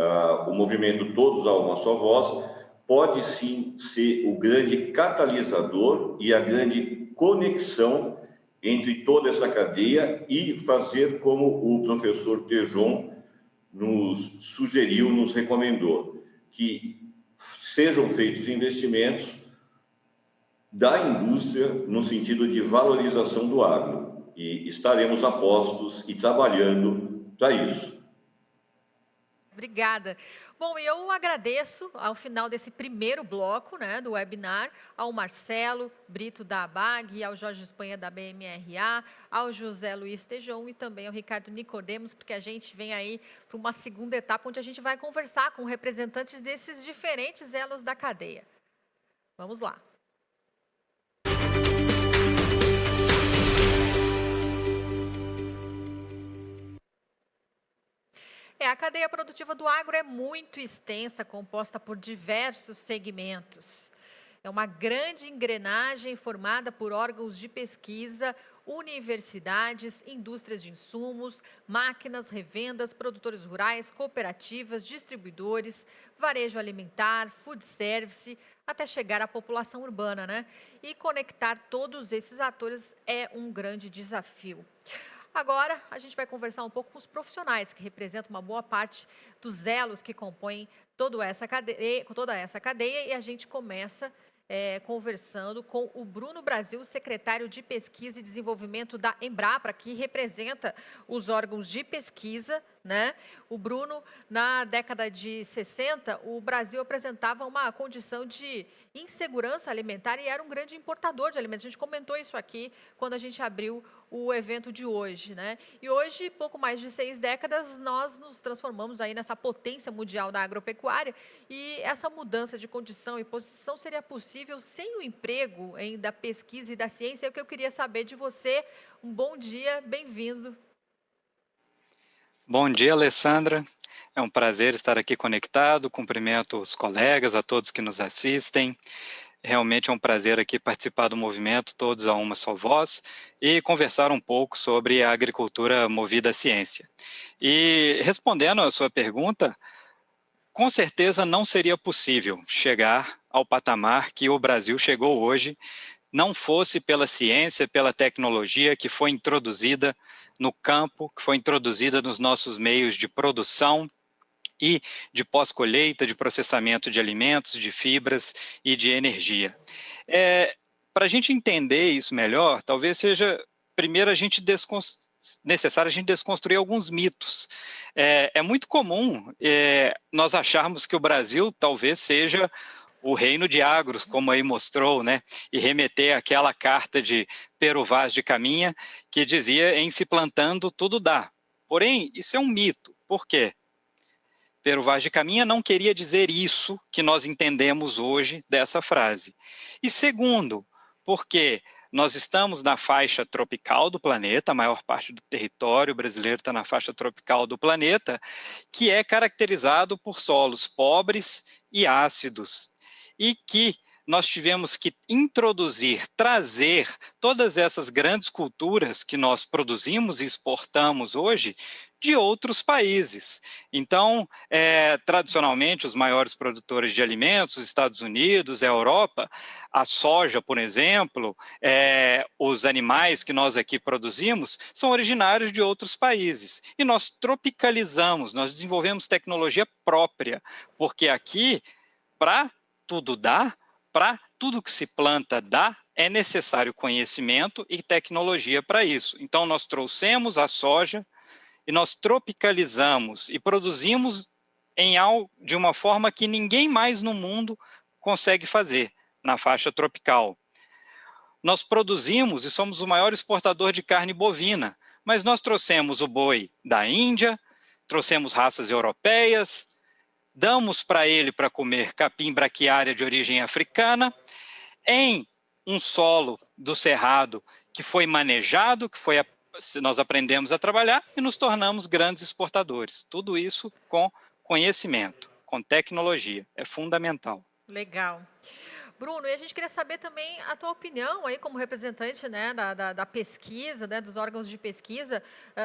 o movimento Todos a Uma Só Voz pode sim ser o grande catalisador e a grande conexão entre toda essa cadeia e fazer como o professor Tejon nos sugeriu, nos recomendou, que sejam feitos investimentos da indústria no sentido de valorização do agro. E estaremos a postos e trabalhando para isso. Obrigada. Bom, eu agradeço ao final desse primeiro bloco do webinar ao Marcelo Brito da ABAG, ao Jorge Espanha da BMRA, ao José Luiz Tejon e também ao Ricardo Nicodemos, porque a gente vem aí para uma segunda etapa onde a gente vai conversar com representantes desses diferentes elos da cadeia. Vamos lá. A cadeia produtiva do agro é muito extensa, composta por diversos segmentos. É uma grande engrenagem formada por órgãos de pesquisa, universidades, indústrias de insumos, máquinas, revendas, produtores rurais, cooperativas, distribuidores, varejo alimentar, food service, até chegar à população urbana, E conectar todos esses atores é um grande desafio. Agora, a gente vai conversar um pouco com os profissionais, que representam uma boa parte dos elos que compõem toda essa cadeia, e a gente começa conversando com o Bruno Brasil, secretário de Pesquisa e Desenvolvimento da Embrapa, que representa os órgãos de pesquisa, O Bruno, na década de 60, o Brasil apresentava uma condição de insegurança alimentar e era um grande importador de alimentos. A gente comentou isso aqui quando a gente abriu o evento de hoje, E hoje, pouco mais de 6 décadas, nós nos transformamos aí nessa potência mundial da agropecuária e essa mudança de condição e posição seria possível sem o emprego da pesquisa e da ciência. É o que eu queria saber de você. Um bom dia, bem-vindo. Bom dia, Alessandra. É um prazer estar aqui conectado. Cumprimento os colegas, a todos que nos assistem. Realmente é um prazer aqui participar do movimento Todos a Uma Só Voz e conversar um pouco sobre a agricultura movida à ciência. E respondendo à sua pergunta, com certeza não seria possível chegar ao patamar que o Brasil chegou hoje, não fosse pela ciência, pela tecnologia que foi introduzida no campo, que foi introduzida nos nossos meios de produção e de pós-colheita, de processamento de alimentos, de fibras e de energia. Para a gente entender isso melhor, talvez seja primeiro necessário a gente desconstruir alguns mitos. É muito comum nós acharmos que o Brasil talvez seja o reino de agros, como aí mostrou, e remeter àquela carta de Pero Vaz de Caminha, que dizia em se plantando tudo dá. Porém, isso é um mito. Por quê? Pero Vaz de Caminha não queria dizer isso que nós entendemos hoje dessa frase. E segundo, porque nós estamos na faixa tropical do planeta, a maior parte do território brasileiro está na faixa tropical do planeta, que é caracterizado por solos pobres e ácidos, e que nós tivemos que introduzir, trazer todas essas grandes culturas que nós produzimos e exportamos hoje de outros países. Então, tradicionalmente, os maiores produtores de alimentos, os Estados Unidos, a Europa, a soja, por exemplo, os animais que nós aqui produzimos, são originários de outros países. E nós tropicalizamos, nós desenvolvemos tecnologia própria, porque aqui, para tudo dar, para tudo que se planta dá, é necessário conhecimento e tecnologia para isso. Então, nós trouxemos a soja e nós tropicalizamos e produzimos de uma forma que ninguém mais no mundo consegue fazer, na faixa tropical. Nós produzimos e somos o maior exportador de carne bovina, mas nós trouxemos o boi da Índia, trouxemos raças europeias, damos para ele para comer capim braquiária de origem africana, em um solo do Cerrado que foi manejado, nós aprendemos a trabalhar e nos tornamos grandes exportadores. Tudo isso com conhecimento, com tecnologia, é fundamental. Legal. Bruno, e a gente queria saber também a tua opinião aí como representante, né, da pesquisa, né, dos órgãos de pesquisa,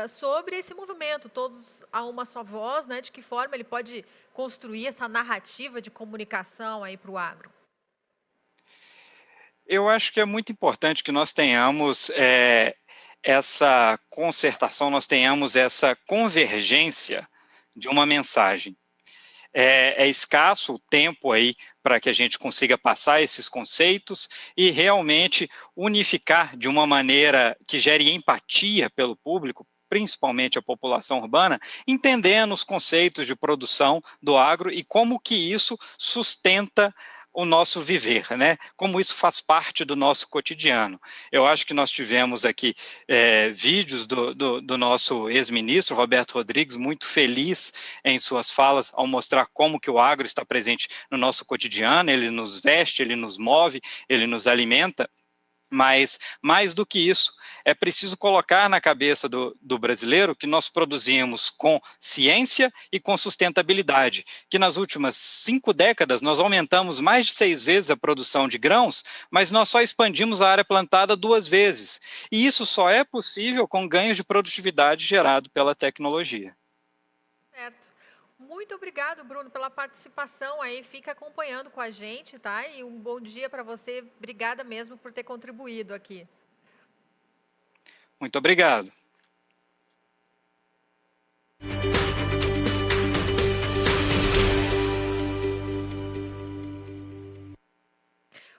sobre esse movimento, todos a uma só voz, né, de que forma ele pode construir essa narrativa de comunicação aí para o agro. Eu acho que é muito importante que nós tenhamos essa concertação, nós tenhamos essa convergência de uma mensagem. É escasso o tempo aí para que a gente consiga passar esses conceitos e realmente unificar de uma maneira que gere empatia pelo público, principalmente a população urbana, entendendo os conceitos de produção do agro e como que isso sustenta o nosso viver, né? Como isso faz parte do nosso cotidiano. Eu acho que nós tivemos aqui vídeos do nosso ex-ministro, Roberto Rodrigues, muito feliz em suas falas ao mostrar como que o agro está presente no nosso cotidiano, ele nos veste, ele nos move, ele nos alimenta. Mas, mais do que isso, é preciso colocar na cabeça do brasileiro que nós produzimos com ciência e com sustentabilidade, que nas últimas 5 décadas nós aumentamos mais de 6 vezes a produção de grãos, mas nós só expandimos a área plantada 2 vezes. E isso só é possível com ganhos de produtividade gerado pela tecnologia. Certo. Muito obrigado, Bruno, pela participação aí, fica acompanhando com a gente, tá? E um bom dia para você, obrigada mesmo por ter contribuído aqui. Muito obrigado.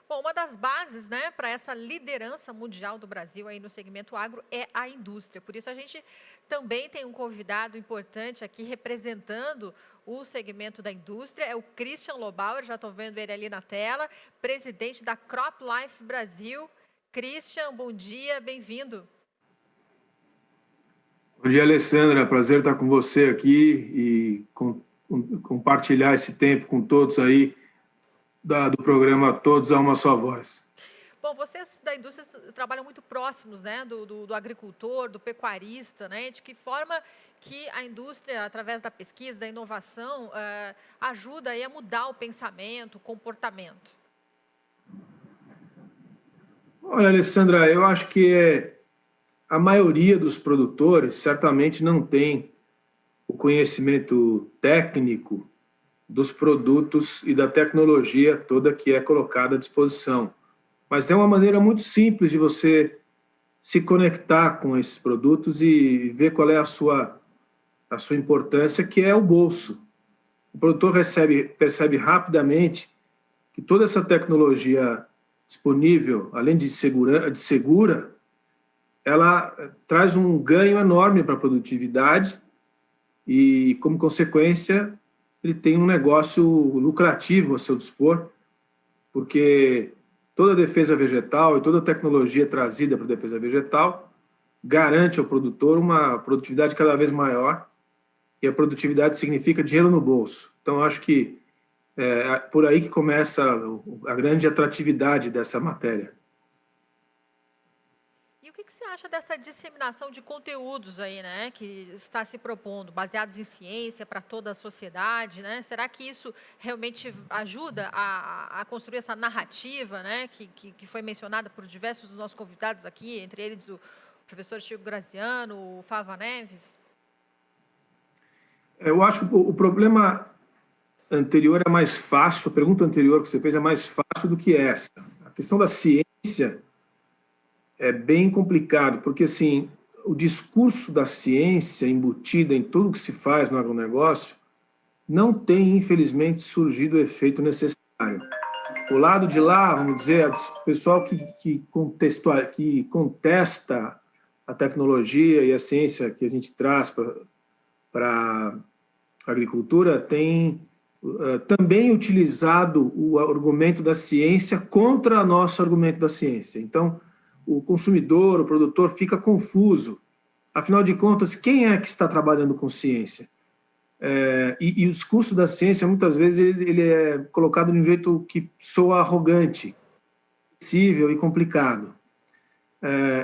Bom, uma das bases, né, para essa liderança mundial do Brasil aí no segmento agro é a indústria. Por isso a gente também tem um convidado importante aqui representando o segmento da indústria, é o Christian Lobauer, já estou vendo ele ali na tela, presidente da CropLife Brasil. Christian, bom dia, bem-vindo. Bom dia, Alessandra, prazer estar com você aqui e compartilhar esse tempo com todos aí do programa Todos a Uma Só Voz. Bom, vocês da indústria trabalham muito próximos, né, do agricultor, do pecuarista, né? De que forma que a indústria, através da pesquisa, da inovação, ajuda aí a mudar o pensamento, o comportamento? Olha, Alessandra, eu acho que a maioria dos produtores certamente não tem o conhecimento técnico dos produtos e da tecnologia toda que é colocada à disposição. Mas tem uma maneira muito simples de você se conectar com esses produtos e ver qual é a sua importância, que é o bolso. O produtor percebe rapidamente que toda essa tecnologia disponível, além de segura, ela traz um ganho enorme para a produtividade e, como consequência, ele tem um negócio lucrativo a seu dispor, porque toda a defesa vegetal e toda a tecnologia trazida para a defesa vegetal garante ao produtor uma produtividade cada vez maior, e a produtividade significa dinheiro no bolso. Então, acho que é por aí que começa a grande atratividade dessa matéria. acha dessa disseminação de conteúdos aí, né, que está se propondo, baseados em ciência para toda a sociedade, né? Será que isso realmente ajuda a construir essa narrativa, né, que foi mencionada por diversos dos nossos convidados aqui, entre eles o professor Chico Graziano, o Fava Neves? Eu acho que o problema anterior é mais fácil, a pergunta anterior que você fez é mais fácil do que essa. A questão da ciência é bem complicado, porque assim, o discurso da ciência embutida em tudo que se faz no agronegócio não tem, infelizmente, surgido o efeito necessário. O lado de lá, vamos dizer, o pessoal que contesta a tecnologia e a ciência que a gente traz para a agricultura tem também utilizado o argumento da ciência contra o nosso argumento da ciência. Então, o consumidor, o produtor fica confuso. Afinal de contas, quem é que está trabalhando com ciência? E o discurso da ciência, muitas vezes, ele é colocado de um jeito que soa arrogante, acessível e complicado.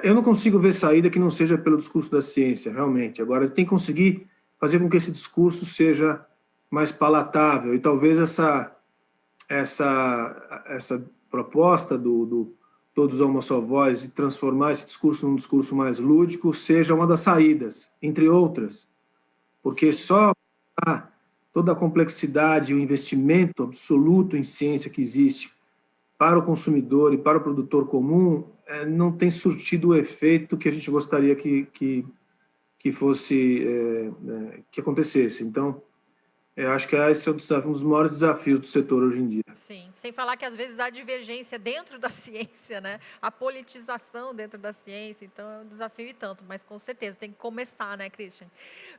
Eu não consigo ver saída que não seja pelo discurso da ciência, realmente. Agora, tem que conseguir fazer com que esse discurso seja mais palatável. E talvez essa proposta do Todos a uma só voz e transformar esse discurso num discurso mais lúdico seja uma das saídas, entre outras. Porque só toda a complexidade e o investimento absoluto em ciência que existe para o consumidor e para o produtor comum não tem surtido o efeito que a gente gostaria que acontecesse. Então, eu acho que esse é um dos maiores desafios do setor hoje em dia. Sim, sem falar que às vezes há divergência dentro da ciência, né? A politização dentro da ciência, então é um desafio e tanto, mas com certeza tem que começar, né, Christian?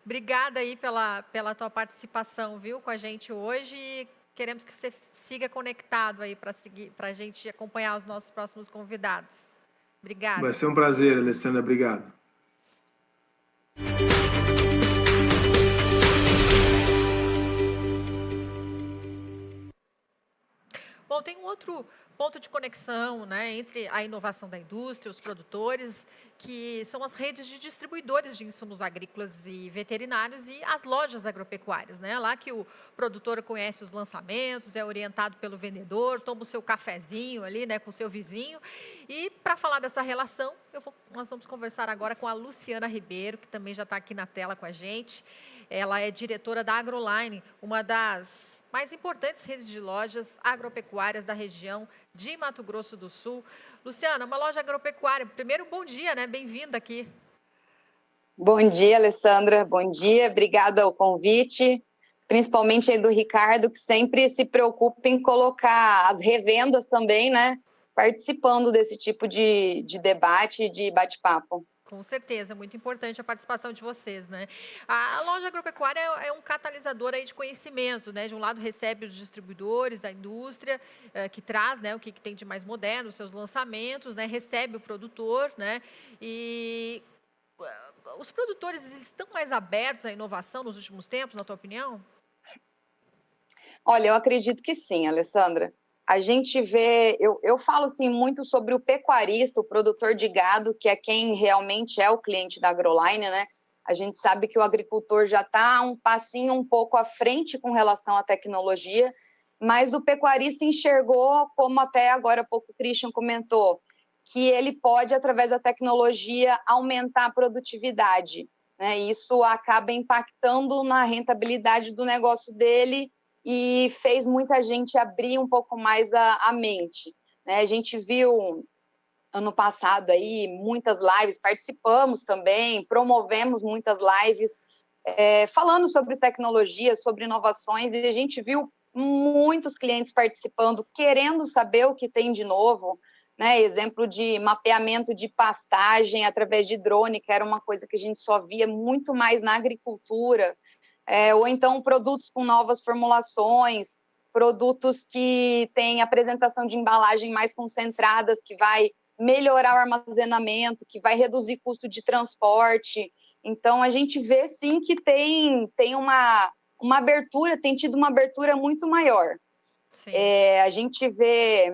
Obrigada aí pela tua participação, viu, com a gente hoje, e queremos que você siga conectado aí para a gente acompanhar os nossos próximos convidados. Obrigada. Vai ser um prazer, Alessandra, obrigado. Bom, tem um outro ponto de conexão, né, entre a inovação da indústria, os produtores, que são as redes de distribuidores de insumos agrícolas e veterinários e as lojas agropecuárias, né? Lá que o produtor conhece os lançamentos, é orientado pelo vendedor, toma o seu cafezinho ali, né, com o seu vizinho. E para falar dessa relação, nós vamos conversar agora com a Luciana Ribeiro, que também já está aqui na tela com a gente. Ela é diretora da Agroline, uma das mais importantes redes de lojas agropecuárias da região de Mato Grosso do Sul. Luciana, uma loja agropecuária. Primeiro, bom dia, né? Bem-vinda aqui. Bom dia, Alessandra. Bom dia. Obrigada ao convite, principalmente aí do Ricardo, que sempre se preocupa em colocar as revendas também, né? Participando desse tipo de debate e de bate-papo. Com certeza, muito importante a participação de vocês, né? A loja agropecuária é um catalisador aí de conhecimento, né? De um lado recebe os distribuidores, a indústria, que traz, né, o que tem de mais moderno, os seus lançamentos, né? Recebe o produtor, né? E os produtores estão mais abertos à inovação nos últimos tempos, na tua opinião? Olha, eu acredito que sim, Alessandra. A gente vê, eu falo assim, muito sobre o pecuarista, o produtor de gado, que é quem realmente é o cliente da Agroline, né? A gente sabe que o agricultor já está um passinho um pouco à frente com relação à tecnologia, mas o pecuarista enxergou, como até agora há pouco o Christian comentou, que ele pode, através da tecnologia, aumentar a produtividade, né? Isso acaba impactando na rentabilidade do negócio dele, e fez muita gente abrir um pouco mais a mente, né? A gente viu ano passado aí muitas lives, participamos também, promovemos muitas lives falando sobre tecnologia, sobre inovações, e a gente viu muitos clientes participando, querendo saber o que tem de novo, né? Exemplo de mapeamento de pastagem através de drone, que era uma coisa que a gente só via muito mais na agricultura. Ou então produtos com novas formulações, produtos que têm apresentação de embalagem mais concentradas, que vai melhorar o armazenamento, que vai reduzir custo de transporte. Então, a gente vê, sim, que tem uma abertura, tem tido uma abertura muito maior. A gente vê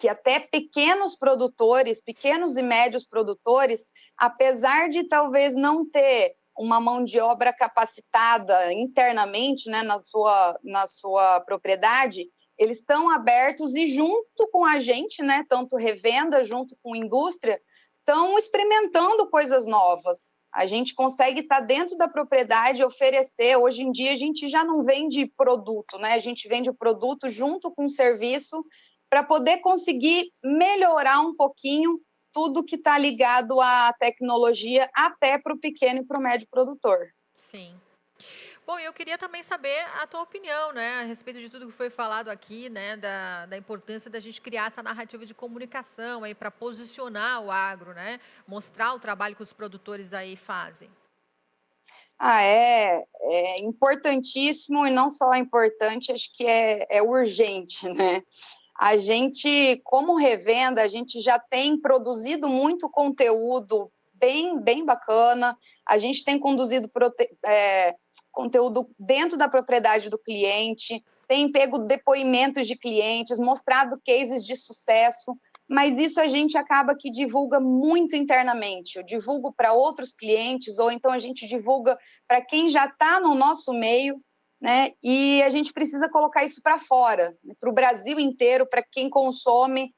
que até pequenos produtores, pequenos e médios produtores, apesar de talvez não ter uma mão de obra capacitada internamente, né, na sua propriedade, eles estão abertos e junto com a gente, né, tanto revenda junto com indústria, estão experimentando coisas novas. A gente consegue estar dentro da propriedade e oferecer. Hoje em dia a gente já não vende produto, né? A gente vende o produto junto com o serviço para poder conseguir melhorar um pouquinho tudo que está ligado à tecnologia, até para o pequeno e para o médio produtor. Sim. Bom, eu queria também saber a tua opinião, né, a respeito de tudo que foi falado aqui, né, da importância da gente criar essa narrativa de comunicação aí para posicionar o agro, né, mostrar o trabalho que os produtores aí fazem. É importantíssimo, e não só é importante, acho que é urgente, né? A gente, como revenda, a gente já tem produzido muito conteúdo bem bacana, a gente tem conduzido conteúdo dentro da propriedade do cliente, tem pego depoimentos de clientes, mostrado cases de sucesso, mas isso a gente acaba que divulga muito internamente. Eu divulgo para outros clientes, ou então a gente divulga para quem já está no nosso meio, né? E a gente precisa colocar isso para fora, né? Para o Brasil inteiro, para quem consome,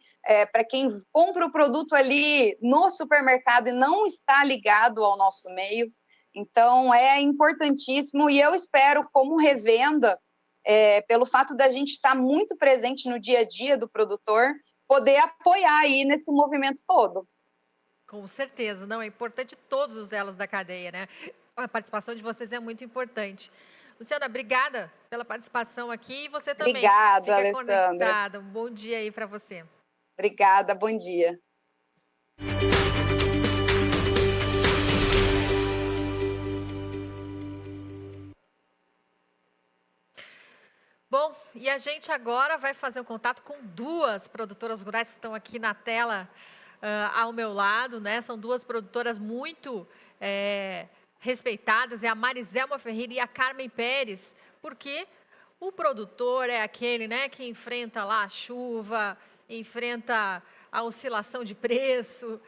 para quem compra o produto ali no supermercado e não está ligado ao nosso meio. Então, é importantíssimo, e eu espero, como revenda, pelo fato da gente estar muito presente no dia a dia do produtor, poder apoiar aí nesse movimento todo. Com certeza, não, é importante todos os elos da cadeia, né? A participação de vocês é muito importante. Luciana, obrigada pela participação aqui, e você também. Obrigada, fica Alessandra. Conectada. Um bom dia aí para você. Obrigada, bom dia. Bom, e a gente agora vai fazer um contato com duas produtoras rurais que estão aqui na tela ao meu lado, né? São duas produtoras muito respeitadas, é a Mariselma Ferreira e a Carmen Pérez, porque o produtor é aquele, né, que enfrenta lá a chuva, enfrenta a oscilação de preço,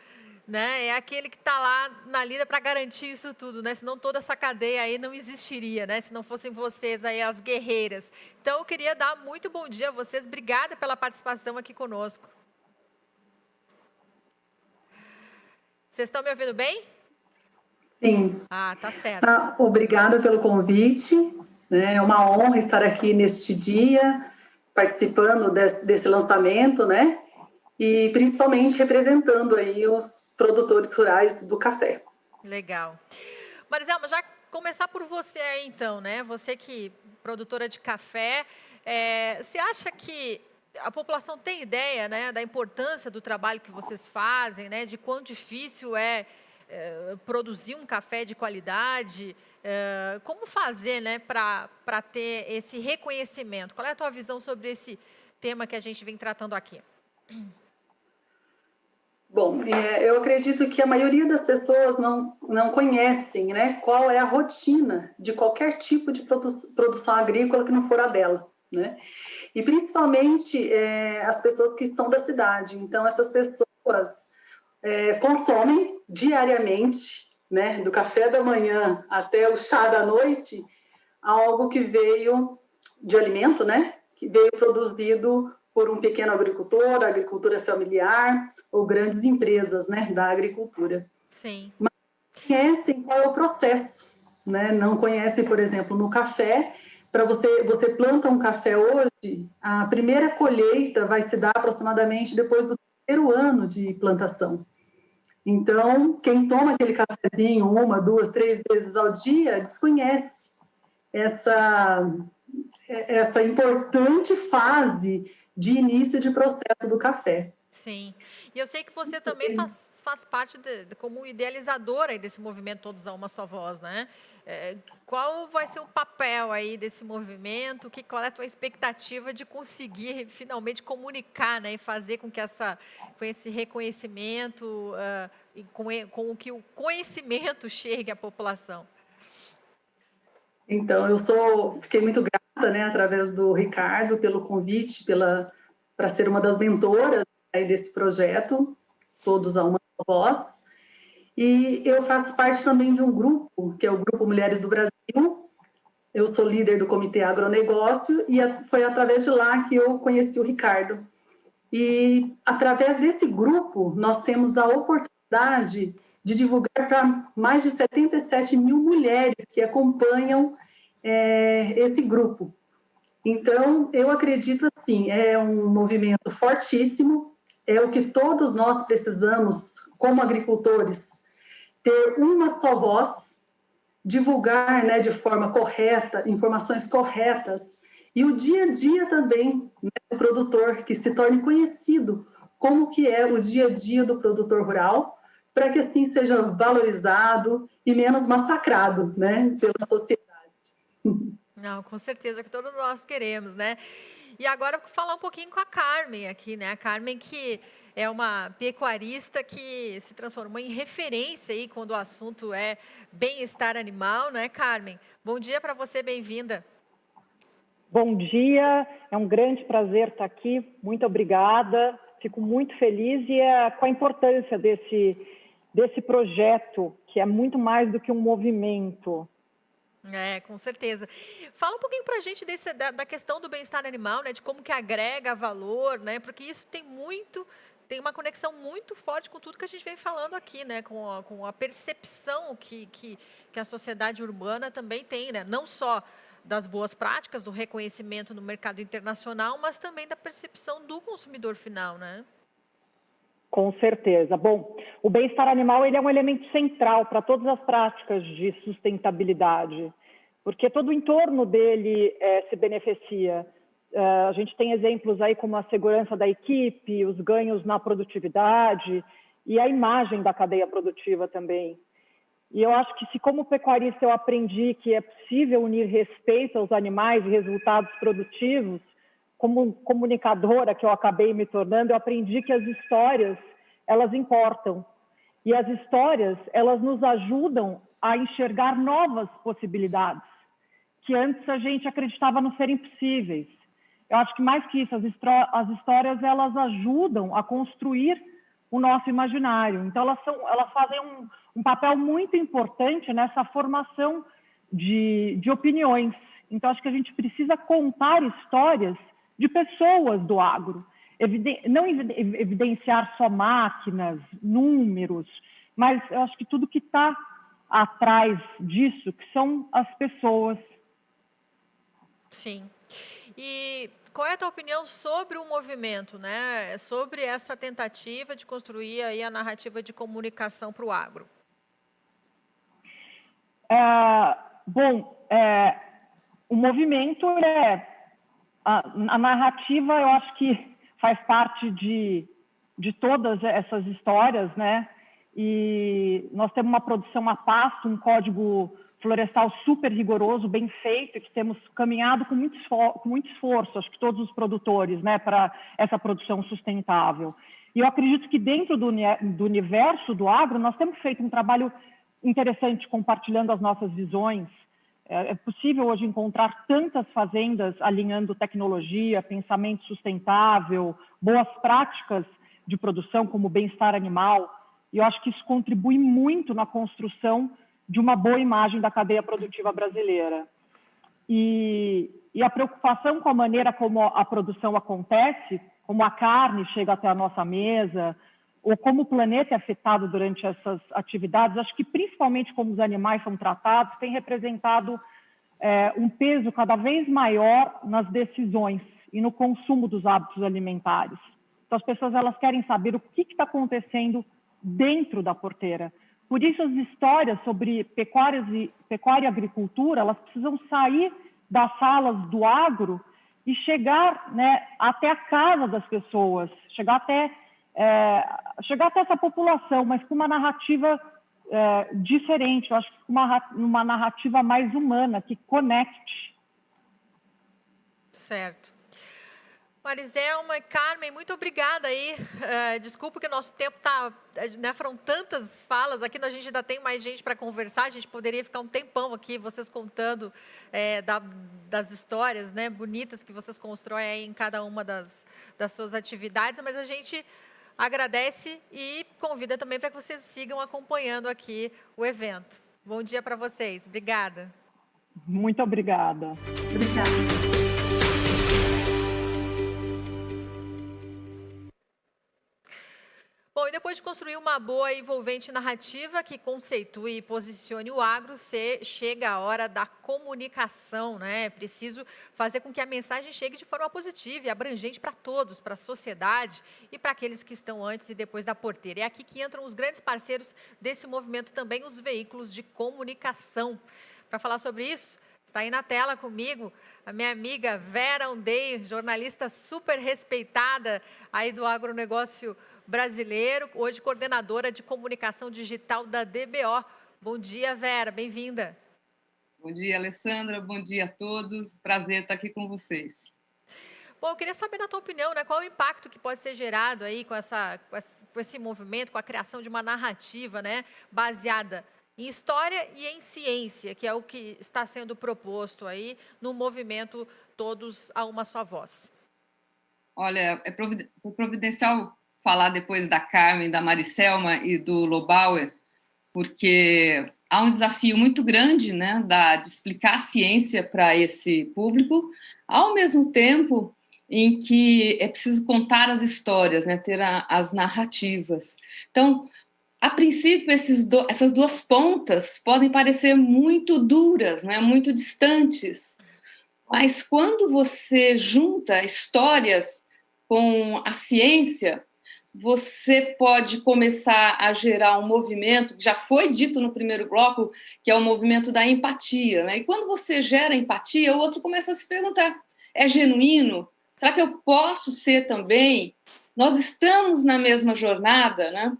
né? É aquele que está lá na lida para garantir isso tudo, né? Senão toda essa cadeia aí não existiria, né? Se não fossem vocês aí as guerreiras. Então eu queria dar muito bom dia a vocês. Obrigada pela participação aqui conosco. Vocês estão me ouvindo bem? Sim. Ah, tá certo. Obrigada pelo convite, né? É uma honra estar aqui neste dia, participando desse lançamento, né? E principalmente representando aí os produtores rurais do café. Legal. Mariselma, já começar por você aí então, né? Você que produtora de café, você acha que a população tem ideia, né, da importância do trabalho que vocês fazem, né, de quão difícil é produzir um café de qualidade? Como fazer, né, para ter esse reconhecimento? Qual é a tua visão sobre esse tema que a gente vem tratando aqui? Bom, eu acredito que a maioria das pessoas não conhecem, né, qual é a rotina de qualquer tipo de produção agrícola que não for a dela, né? E principalmente as pessoas que são da cidade. Então, essas pessoas consomem diariamente, né, do café da manhã até o chá da noite, algo que veio de alimento, né, que veio produzido por um pequeno agricultor, agricultura familiar ou grandes empresas, né, da agricultura. Sim. Mas não conhecem qual é o processo, né? Não conhecem, por exemplo, no café. Para você planta um café hoje, a primeira colheita vai se dar aproximadamente depois do terceiro ano de plantação. Então, quem toma aquele cafezinho 1, 2, 3 vezes ao dia desconhece essa importante fase de início de processo do café. Sim. E eu sei que você também faz parte como idealizadora aí desse movimento Todos a Uma Só Voz, né? Qual vai ser o papel aí desse movimento? Qual é a tua expectativa de conseguir finalmente comunicar, né, e fazer com que com esse reconhecimento, com que o conhecimento chegue à população? Então, fiquei muito grata, né, através do Ricardo, pelo convite, para ser uma das mentoras aí desse projeto, Todos a Uma Voz. E eu faço parte também de um grupo, que é o Grupo Mulheres do Brasil. Eu sou líder do Comitê Agronegócio e foi através de lá que eu conheci o Ricardo. E através desse grupo, nós temos a oportunidade de divulgar para mais de 77 mil mulheres que acompanham esse grupo. Então, eu acredito assim, é um movimento fortíssimo, é o que todos nós precisamos, como agricultores, ter uma só voz, divulgar, né, de forma correta, informações corretas, e o dia a dia também, né, do produtor, que se torne conhecido como que é o dia a dia do produtor rural, para que assim seja valorizado e menos massacrado, né, pela sociedade. Não, com certeza, que todos nós queremos, né? E agora falar um pouquinho com a Carmen aqui, né? A Carmen, que é uma pecuarista que se transformou em referência aí quando o assunto é bem-estar animal, né, Carmen? Bom dia para você, bem-vinda. Bom dia, é um grande prazer estar aqui, muito obrigada, fico muito feliz com a importância desse projeto, que é muito mais do que um movimento. Com certeza. Fala um pouquinho para a gente da questão do bem-estar animal, né? De como que agrega valor, né? Porque isso tem uma conexão muito forte com tudo que a gente vem falando aqui, né? Com a percepção que a sociedade urbana também tem, né? Não só das boas práticas, do reconhecimento no mercado internacional, mas também da percepção do consumidor final, né? Com certeza. Bom, o bem-estar animal ele é um elemento central para todas as práticas de sustentabilidade, porque todo o entorno dele se beneficia. A gente tem exemplos aí como a segurança da equipe, os ganhos na produtividade e a imagem da cadeia produtiva também. E eu acho que se como pecuarista eu aprendi que é possível unir respeito aos animais e resultados produtivos, como comunicadora que eu acabei me tornando, eu aprendi que as histórias, elas importam. E as histórias, elas nos ajudam a enxergar novas possibilidades, que antes a gente acreditava não serem possíveis. Eu acho que mais que isso, as histórias, elas ajudam a construir o nosso imaginário. Então, elas fazem um papel muito importante nessa formação de opiniões. Então, acho que a gente precisa contar histórias de pessoas do agro, não evidenciar só máquinas, números, mas eu acho que tudo que está atrás disso, que são as pessoas. Sim. E qual é a tua opinião sobre o movimento, né? Sobre essa tentativa de construir aí a narrativa de comunicação para o agro? O movimento a narrativa, eu acho que faz parte de todas essas histórias, né? E nós temos uma produção a passo, um código florestal super rigoroso, bem feito, que temos caminhado com muito esforço, acho que todos os produtores, né, para essa produção sustentável. E eu acredito que dentro do universo do agro, nós temos feito um trabalho interessante compartilhando as nossas visões. É possível hoje encontrar tantas fazendas alinhando tecnologia, pensamento sustentável, boas práticas de produção, como bem-estar animal. E eu acho que isso contribui muito na construção de uma boa imagem da cadeia produtiva brasileira. E a preocupação com a maneira como a produção acontece, como a carne chega até a nossa mesa, ou como o planeta é afetado durante essas atividades, acho que principalmente como os animais são tratados, tem representado um peso cada vez maior nas decisões e no consumo dos hábitos alimentares. Então, as pessoas elas querem saber o que está acontecendo dentro da porteira. Por isso, as histórias sobre pecuária e agricultura, elas precisam sair das salas do agro e chegar, né, até a casa das pessoas, chegar até essa população, mas com uma narrativa diferente, eu acho que uma narrativa mais humana, que conecte. Certo. Mariselma e Carmen, muito obrigada aí. Desculpa que o nosso tempo está... Né, foram tantas falas, aqui a gente ainda tem mais gente para conversar, a gente poderia ficar um tempão aqui, vocês contando das histórias, né, bonitas que vocês constroem aí em cada uma das suas atividades, mas a gente agradece e convida também para que vocês sigam acompanhando aqui o evento. Bom dia para vocês. Obrigada. Muito obrigada. Obrigada. Bom, e depois de construir uma boa e envolvente narrativa que conceitue e posicione o agro, chega a hora da comunicação, né? É preciso fazer com que a mensagem chegue de forma positiva e abrangente para todos, para a sociedade e para aqueles que estão antes e depois da porteira. É aqui que entram os grandes parceiros desse movimento também, os veículos de comunicação. Para falar sobre isso, está aí na tela comigo a minha amiga Vera Ondey, jornalista super respeitada aí do agronegócio brasileiro, hoje coordenadora de comunicação digital da DBO. Bom dia, Vera, bem-vinda. Bom dia, Alessandra, bom dia a todos, prazer estar aqui com vocês. Bom, eu queria saber, na tua opinião, né, qual é o impacto que pode ser gerado aí com esse movimento, com a criação de uma narrativa, né, baseada em história e em ciência, que é o que está sendo proposto aí no movimento Todos a Uma Só Voz. Olha, é providencial falar depois da Carmen, da Mariselma e do Lobauer, porque há um desafio muito grande, né, de explicar a ciência para esse público, ao mesmo tempo em que é preciso contar as histórias, né, ter as narrativas. Então, a princípio, essas duas pontas podem parecer muito duras, né, muito distantes, mas quando você junta histórias com a ciência, você pode começar a gerar um movimento, que já foi dito no primeiro bloco, que é o movimento da empatia, né? E quando você gera empatia, o outro começa a se perguntar, é genuíno? Será que eu posso ser também? Nós estamos na mesma jornada, né?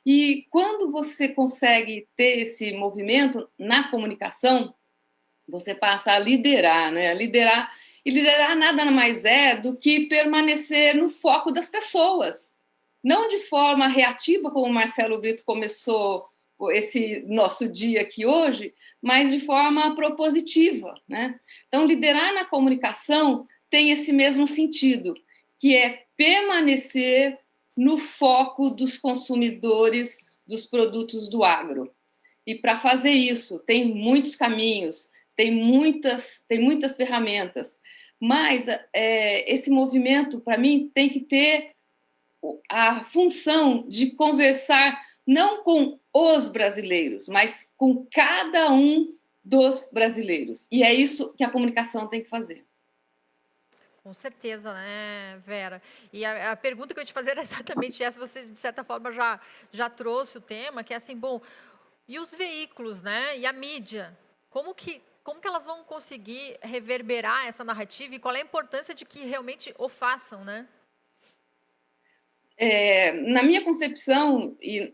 E quando você consegue ter esse movimento na comunicação, você passa a liderar, né? E liderar nada mais é do que permanecer no foco das pessoas. Não de forma reativa, como o Marcelo Brito começou esse nosso dia aqui hoje, mas de forma propositiva, né? Então, liderar na comunicação tem esse mesmo sentido, que é permanecer no foco dos consumidores dos produtos do agro. E para fazer isso, tem muitos caminhos, tem muitas ferramentas, mas esse movimento, para mim, tem que ter a função de conversar não com os brasileiros, mas com cada um dos brasileiros. E é isso que a comunicação tem que fazer. Com certeza, né, Vera? E a pergunta que eu ia te fazer era exatamente essa, você, de certa forma, já trouxe o tema, que é assim, bom, e os veículos, né, e a mídia? Como que elas vão conseguir reverberar essa narrativa e qual é a importância de que realmente o façam, né? Na minha concepção, e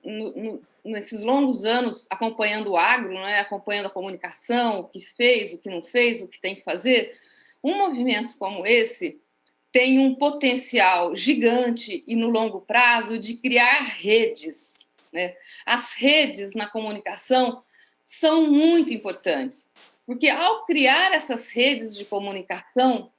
nesses longos anos acompanhando o agro, né, acompanhando a comunicação, o que fez, o que não fez, o que tem que fazer, um movimento como esse tem um potencial gigante e no longo prazo de criar redes, né? As redes na comunicação são muito importantes, porque ao criar essas redes de comunicação,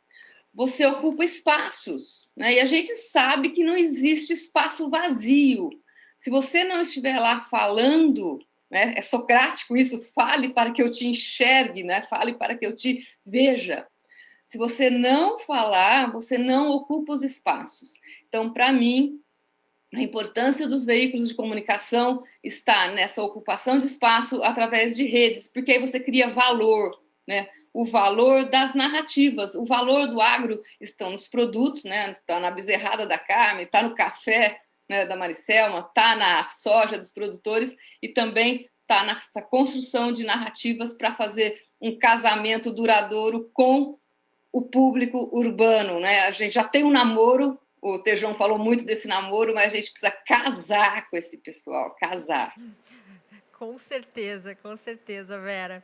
você ocupa espaços, né? E a gente sabe que não existe espaço vazio. Se você não estiver lá falando, né, é socrático isso, fale para que eu te enxergue, né? Fale para que eu te veja. Se você não falar, você não ocupa os espaços. Então, para mim, a importância dos veículos de comunicação está nessa ocupação de espaço através de redes, porque aí você cria valor, né? O valor das narrativas, o valor do agro estão nos produtos, né? Está na bezerrada da Carmen, está no café, né, da Mariselma, está na soja dos produtores e também está nessa construção de narrativas para fazer um casamento duradouro com o público urbano, né? A gente já tem um namoro, o Tejão falou muito desse namoro, mas a gente precisa casar com esse pessoal, casar. Com certeza, Vera.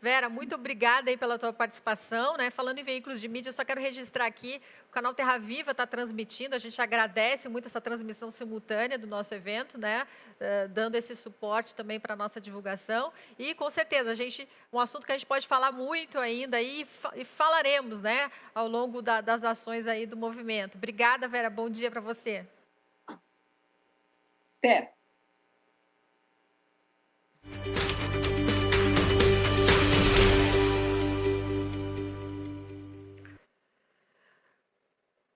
Vera, muito obrigada aí pela tua participação, né? Falando em veículos de mídia, eu só quero registrar aqui, o canal Terra Viva está transmitindo, a gente agradece muito essa transmissão simultânea do nosso evento, né? Dando esse suporte também para a nossa divulgação. E, com certeza, um assunto que a gente pode falar muito ainda e falaremos, né? Ao longo das ações aí do movimento. Obrigada, Vera, bom dia para você. Até.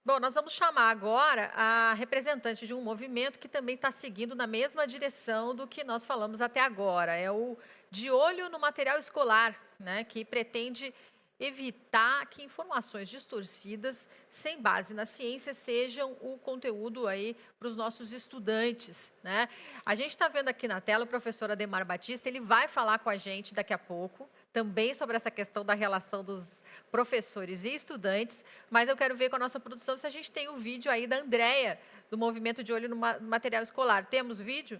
Bom, nós vamos chamar agora a representante de um movimento que também está seguindo na mesma direção do que nós falamos até agora. É o De Olho no Material Escolar, né, que pretende evitar que informações distorcidas, sem base na ciência, sejam o conteúdo aí para os nossos estudantes, né? A gente está vendo aqui na tela o professor Ademar Batista, ele vai falar com a gente daqui a pouco, também sobre essa questão da relação dos professores e estudantes, mas eu quero ver com a nossa produção se a gente tem o vídeo aí da Andréia, do Movimento de Olho no Material Escolar. Temos o vídeo?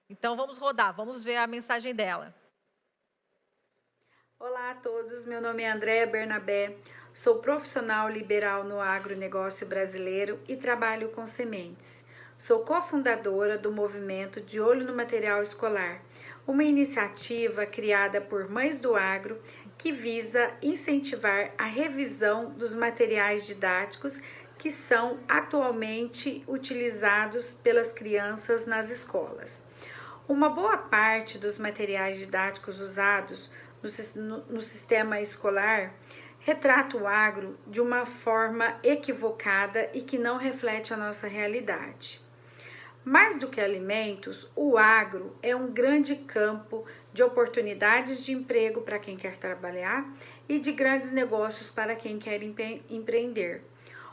Então vamos rodar, vamos ver a mensagem dela. Olá a todos, meu nome é Andréia Bernabé, sou profissional liberal no agronegócio brasileiro e trabalho com sementes. Sou cofundadora do Movimento de Olho no Material Escolar, uma iniciativa criada por Mães do Agro que visa incentivar a revisão dos materiais didáticos que são atualmente utilizados pelas crianças nas escolas. Uma boa parte dos materiais didáticos usados no sistema escolar retrata o agro de uma forma equivocada e que não reflete a nossa realidade. Mais do que alimentos, o agro é um grande campo de oportunidades de emprego para quem quer trabalhar e de grandes negócios para quem quer empreender.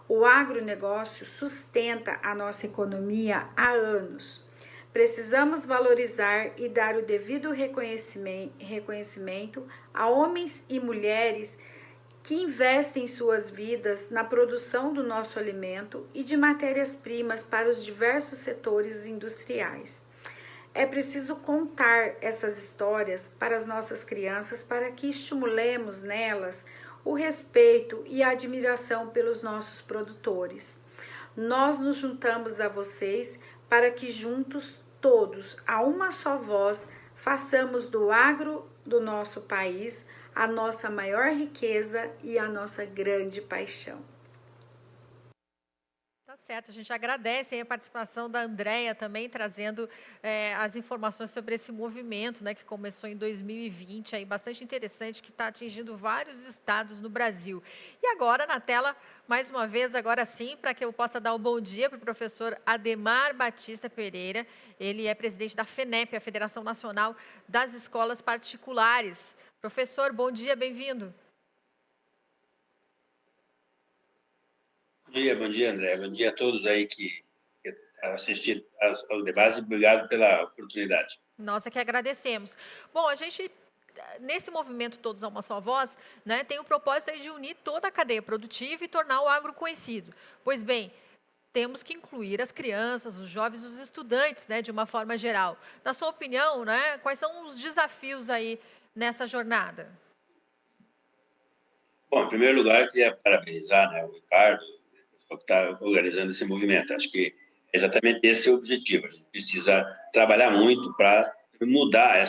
O agronegócio sustenta a nossa economia há anos. Precisamos valorizar e dar o devido reconhecimento a homens e mulheres que investem suas vidas na produção do nosso alimento e de matérias-primas para os diversos setores industriais. É preciso contar essas histórias para as nossas crianças para que estimulemos nelas o respeito e a admiração pelos nossos produtores. Nós nos juntamos a vocês para que juntos, todos, a uma só voz, façamos do agro do nosso país a nossa maior riqueza e a nossa grande paixão. Tá certo, a gente agradece aí a participação da Andréia também, trazendo as informações sobre esse movimento, né, que começou em 2020, aí, bastante interessante, que está atingindo vários estados no Brasil. E agora, na tela, mais uma vez, agora sim, para que eu possa dar um bom dia para o professor Ademar Batista Pereira. Ele é presidente da FENEP, a Federação Nacional das Escolas Particulares. Professor, bom dia, bem-vindo. Bom dia, André. Bom dia a todos aí que assistiram ao debate. Obrigado pela oportunidade. Nós é que agradecemos. Bom, a gente, nesse movimento Todos a uma Só Voz, né, tem o propósito aí de unir toda a cadeia produtiva e tornar o agro conhecido. Pois bem, temos que incluir as crianças, os jovens, os estudantes, né, de uma forma geral. Na sua opinião, né, quais são os desafios aí nessa jornada? Bom, em primeiro lugar, eu queria parabenizar, né, o Ricardo, que está organizando esse movimento. Acho que é exatamente esse é o objetivo. A gente precisa trabalhar muito para mudar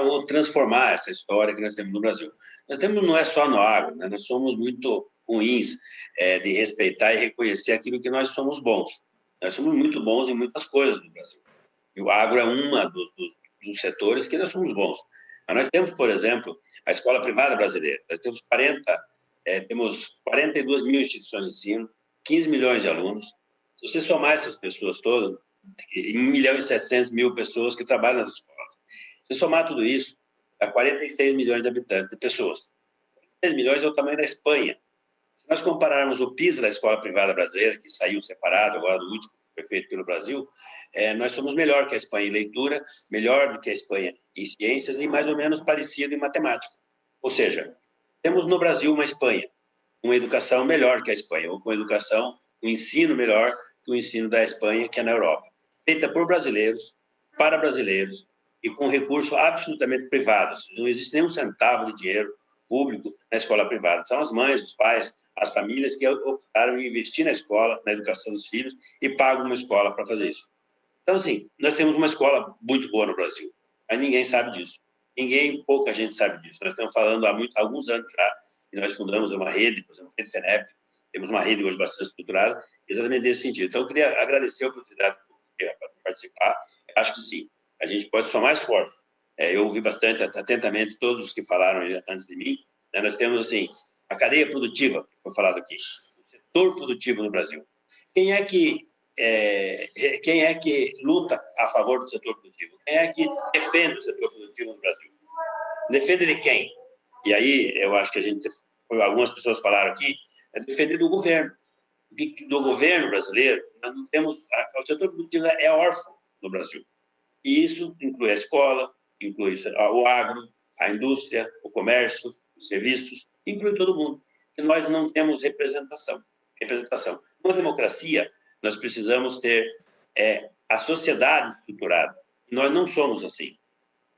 ou transformar essa história que nós temos no Brasil. Nós temos, não é só no agro, né? Nós somos muito ruins de respeitar e reconhecer aquilo que nós somos bons. Nós somos muito bons em muitas coisas no Brasil. E o agro é uma dos setores que nós somos bons. Mas nós temos, por exemplo, a escola privada brasileira. Nós temos 42 mil instituições de ensino, 15 milhões de alunos. Se você somar essas pessoas todas, 1.700.000 pessoas que trabalham nas escolas. Se somar tudo isso, dá 46 milhões de habitantes, de pessoas. 46 milhões é o tamanho da Espanha. Se nós compararmos o PISA da escola privada brasileira, que saiu separado agora do último que foi feito pelo Brasil, nós somos melhor que a Espanha em leitura, melhor do que a Espanha em ciências e mais ou menos parecido em matemática. Ou seja, temos no Brasil uma Espanha, uma educação melhor que a Espanha, ou com educação, um ensino melhor que o ensino da Espanha, que é na Europa. Feita por brasileiros, para brasileiros, e com recurso absolutamente privado. Não existe nenhum centavo de dinheiro público na escola privada. São as mães, os pais, as famílias que optaram em investir na escola, na educação dos filhos, e pagam uma escola para fazer isso. Então, assim, nós temos uma escola muito boa no Brasil, mas ninguém sabe disso. Pouca gente sabe disso. Nós estamos falando há alguns anos já, e nós fundamos uma rede, por exemplo, a Rede Senep, temos uma rede hoje bastante estruturada, exatamente nesse sentido. Então, eu queria agradecer a oportunidade de participar. Acho que sim, a gente pode somar mais forte. Eu ouvi bastante atentamente todos os que falaram antes de mim. Nós temos, assim, a cadeia produtiva, que foi falado aqui, o setor produtivo no Brasil. Quem é que luta a favor do setor produtivo? Quem é que defende o setor produtivo no Brasil? Defende de quem? E aí, eu acho que algumas pessoas falaram aqui, é defender do governo. Do governo brasileiro, nós não temos... O setor produtivo é órfão no Brasil. E isso inclui a escola, inclui o agro, a indústria, o comércio, os serviços, inclui todo mundo. E nós não temos representação. Numa democracia, nós precisamos ter a sociedade estruturada. E nós não somos assim.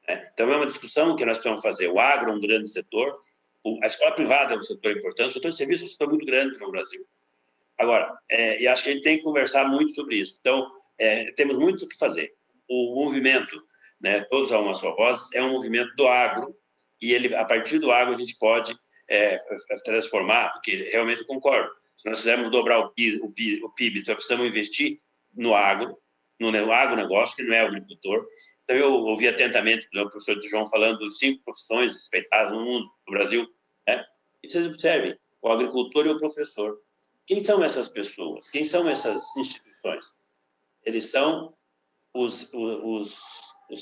Então, é uma discussão que nós precisamos fazer. O agro é um grande setor, a escola privada é um setor importante, o setor de serviços é um setor muito grande no Brasil. Agora, e acho que a gente tem que conversar muito sobre isso. Então, temos muito o que fazer. O movimento, Todos a uma só voz, é um movimento do agro, e a partir do agro a gente pode transformar, porque realmente eu concordo. Se nós quisermos dobrar o PIB, então precisamos investir no agro, no agronegócio, que não é o agricultor. Então, eu ouvi atentamente o professor João falando de 5 profissões respeitadas no mundo, no Brasil. E vocês observem, o agricultor e o professor. Quem são essas pessoas? Quem são essas instituições? Eles são os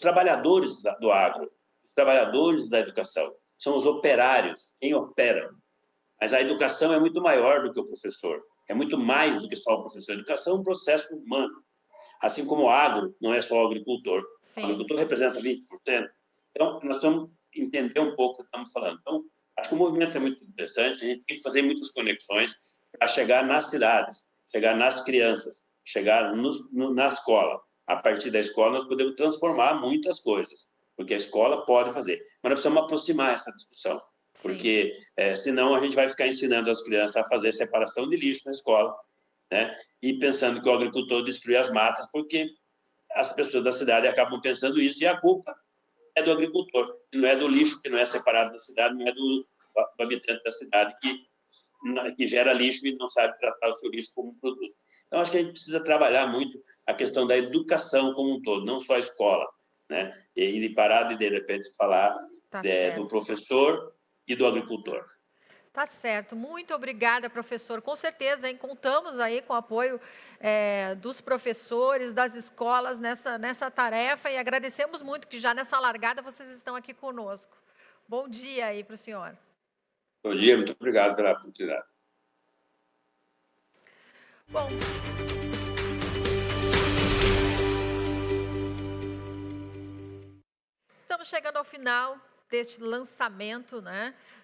trabalhadores do agro, os trabalhadores da educação. São os operários, quem opera. Mas a educação é muito maior do que o professor. É muito mais do que só o professor. A educação é um processo humano. Assim como o agro não é só o agricultor. Sim. O agricultor representa 20%. Então, nós vamos entender um pouco o que estamos falando. Então, acho que o movimento é muito interessante. A gente tem que fazer muitas conexões para chegar nas cidades, chegar nas crianças, chegar na escola. A partir da escola, nós podemos transformar muitas coisas, porque a escola pode fazer. Mas nós precisamos aproximar essa discussão, Sim. porque senão a gente vai ficar ensinando as crianças a fazer separação de lixo na escola, e pensando que o agricultor destrui as matas, porque as pessoas da cidade acabam pensando isso, e a culpa é do agricultor, que não é do lixo, que não é separado da cidade, não é do habitante da cidade que gera lixo e não sabe tratar o seu lixo como um produto. Então, acho que a gente precisa trabalhar muito a questão da educação como um todo, não só a escola, e parar de repente, falar do professor e do agricultor. Tá certo. Muito obrigada, professor. Com certeza, hein? Contamos aí com o apoio dos professores, das escolas nessa tarefa, e agradecemos muito que já nessa largada vocês estão aqui conosco. Bom dia aí para o senhor. Bom dia, muito obrigado pela oportunidade. Bom... Estamos chegando ao final deste lançamento,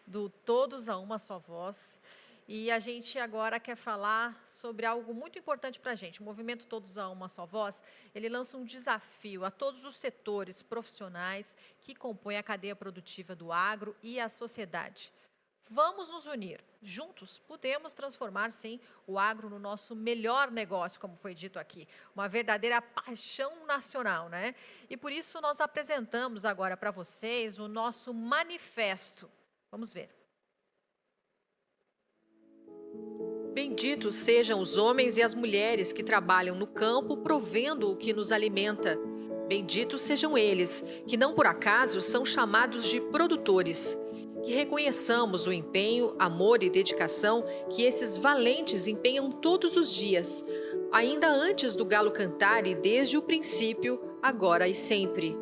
do Todos a Uma Só Voz. E a gente agora quer falar sobre algo muito importante para a gente. O movimento Todos a Uma Só Voz, ele lança um desafio a todos os setores profissionais que compõem a cadeia produtiva do agro e a sociedade. Vamos nos unir. Juntos, podemos transformar, sim, o agro no nosso melhor negócio, como foi dito aqui. Uma verdadeira paixão nacional, E por isso nós apresentamos agora para vocês o nosso manifesto. Vamos ver. Benditos sejam os homens e as mulheres que trabalham no campo, provendo o que nos alimenta. Benditos sejam eles, que não por acaso são chamados de produtores. Que reconheçamos o empenho, amor e dedicação que esses valentes empenham todos os dias, ainda antes do galo cantar e desde o princípio, agora e sempre.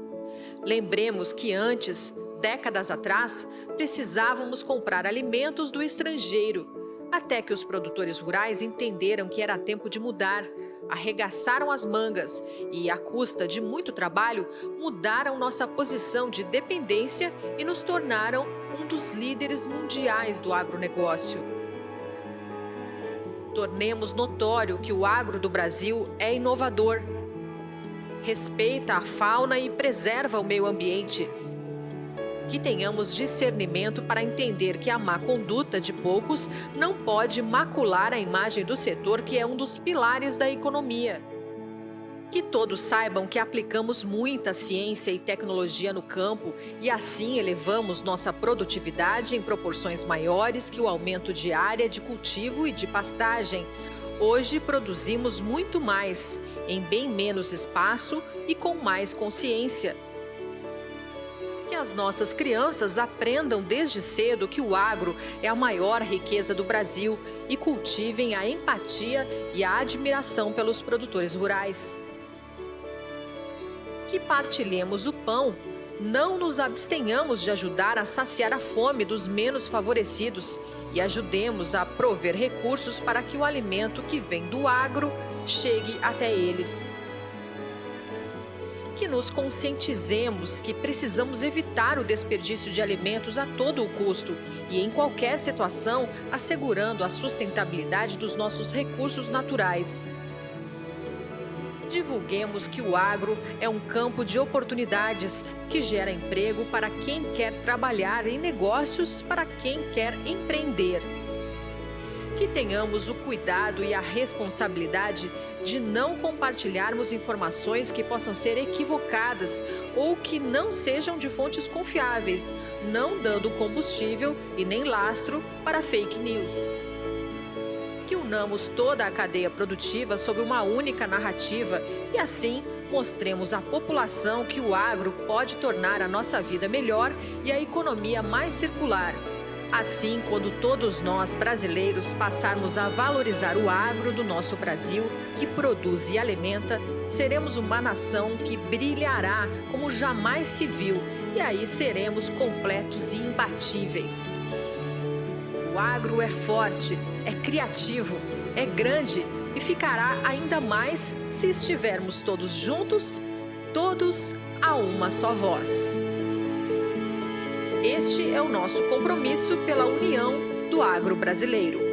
Lembremos que antes, décadas atrás, precisávamos comprar alimentos do estrangeiro, até que os produtores rurais entenderam que era tempo de mudar, arregaçaram as mangas e, à custa de muito trabalho, mudaram nossa posição de dependência e nos tornaram um dos líderes mundiais do agronegócio. Tornemos notório que o agro do Brasil é inovador. respeita a fauna e preserva o meio ambiente. Que tenhamos discernimento para entender que a má conduta de poucos não pode macular a imagem do setor, que é um dos pilares da economia. Que todos saibam que aplicamos muita ciência e tecnologia no campo e assim elevamos nossa produtividade em proporções maiores que o aumento de área de cultivo e de pastagem. Hoje produzimos muito mais, em bem menos espaço e com mais consciência. Que as nossas crianças aprendam desde cedo que o agro é a maior riqueza do Brasil e cultivem a empatia e a admiração pelos produtores rurais. Que partilhemos o pão, não nos abstenhamos de ajudar a saciar a fome dos menos favorecidos e ajudemos a prover recursos para que o alimento que vem do agro chegue até eles. Que nos conscientizemos que precisamos evitar o desperdício de alimentos a todo o custo e, em qualquer situação, assegurando a sustentabilidade dos nossos recursos naturais. Divulguemos que o agro é um campo de oportunidades que gera emprego para quem quer trabalhar em negócios, para quem quer empreender. Que tenhamos o cuidado e a responsabilidade de não compartilharmos informações que possam ser equivocadas ou que não sejam de fontes confiáveis, não dando combustível e nem lastro para fake news. Que unamos toda a cadeia produtiva sob uma única narrativa e assim mostremos à população que o agro pode tornar a nossa vida melhor e a economia mais circular. Assim, quando todos nós, brasileiros, passarmos a valorizar o agro do nosso Brasil, que produz e alimenta, seremos uma nação que brilhará como jamais se viu, e aí seremos completos e imbatíveis. O agro é forte, é criativo, é grande e ficará ainda mais se estivermos todos juntos, todos a uma só voz. Este é o nosso compromisso pela união do agro brasileiro.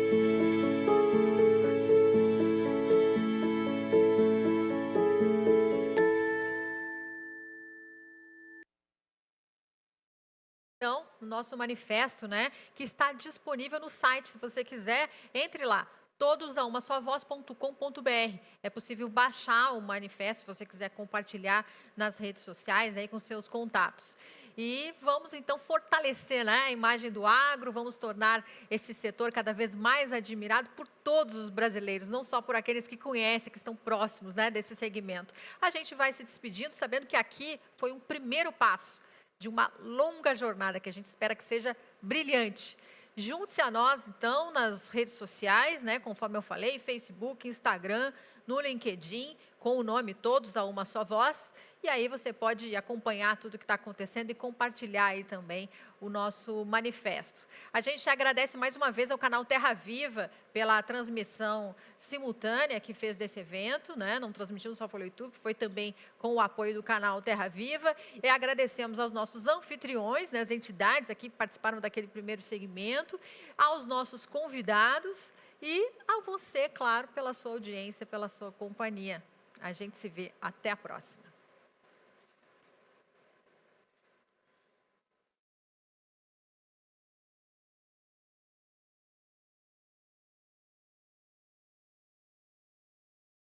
Então, o nosso manifesto, né, que está disponível no site, se você quiser, entre lá. todosaumavoz.com.br. É possível baixar o manifesto, se você quiser compartilhar nas redes sociais aí com seus contatos. E vamos então fortalecer, né, a imagem do agro, vamos tornar esse setor cada vez mais admirado por todos os brasileiros, não só por aqueles que conhecem, que estão próximos, né, desse segmento. A gente vai se despedindo sabendo que aqui foi um primeiro passo de uma longa jornada que a gente espera que seja brilhante. Junte-se a nós, então, nas redes sociais, né, conforme eu falei, Facebook, Instagram, no LinkedIn, com o nome Todos a Uma Só Voz. E aí você pode acompanhar tudo o que está acontecendo e compartilhar aí também o nosso manifesto. A gente agradece mais uma vez ao canal Terra Viva pela transmissão simultânea que fez desse evento, né? Não transmitimos só pelo YouTube, foi também com o apoio do canal Terra Viva. E agradecemos aos nossos anfitriões, né, as entidades aqui que participaram daquele primeiro segmento, aos nossos convidados e a você, claro, pela sua audiência, pela sua companhia. A gente se vê. Até a próxima.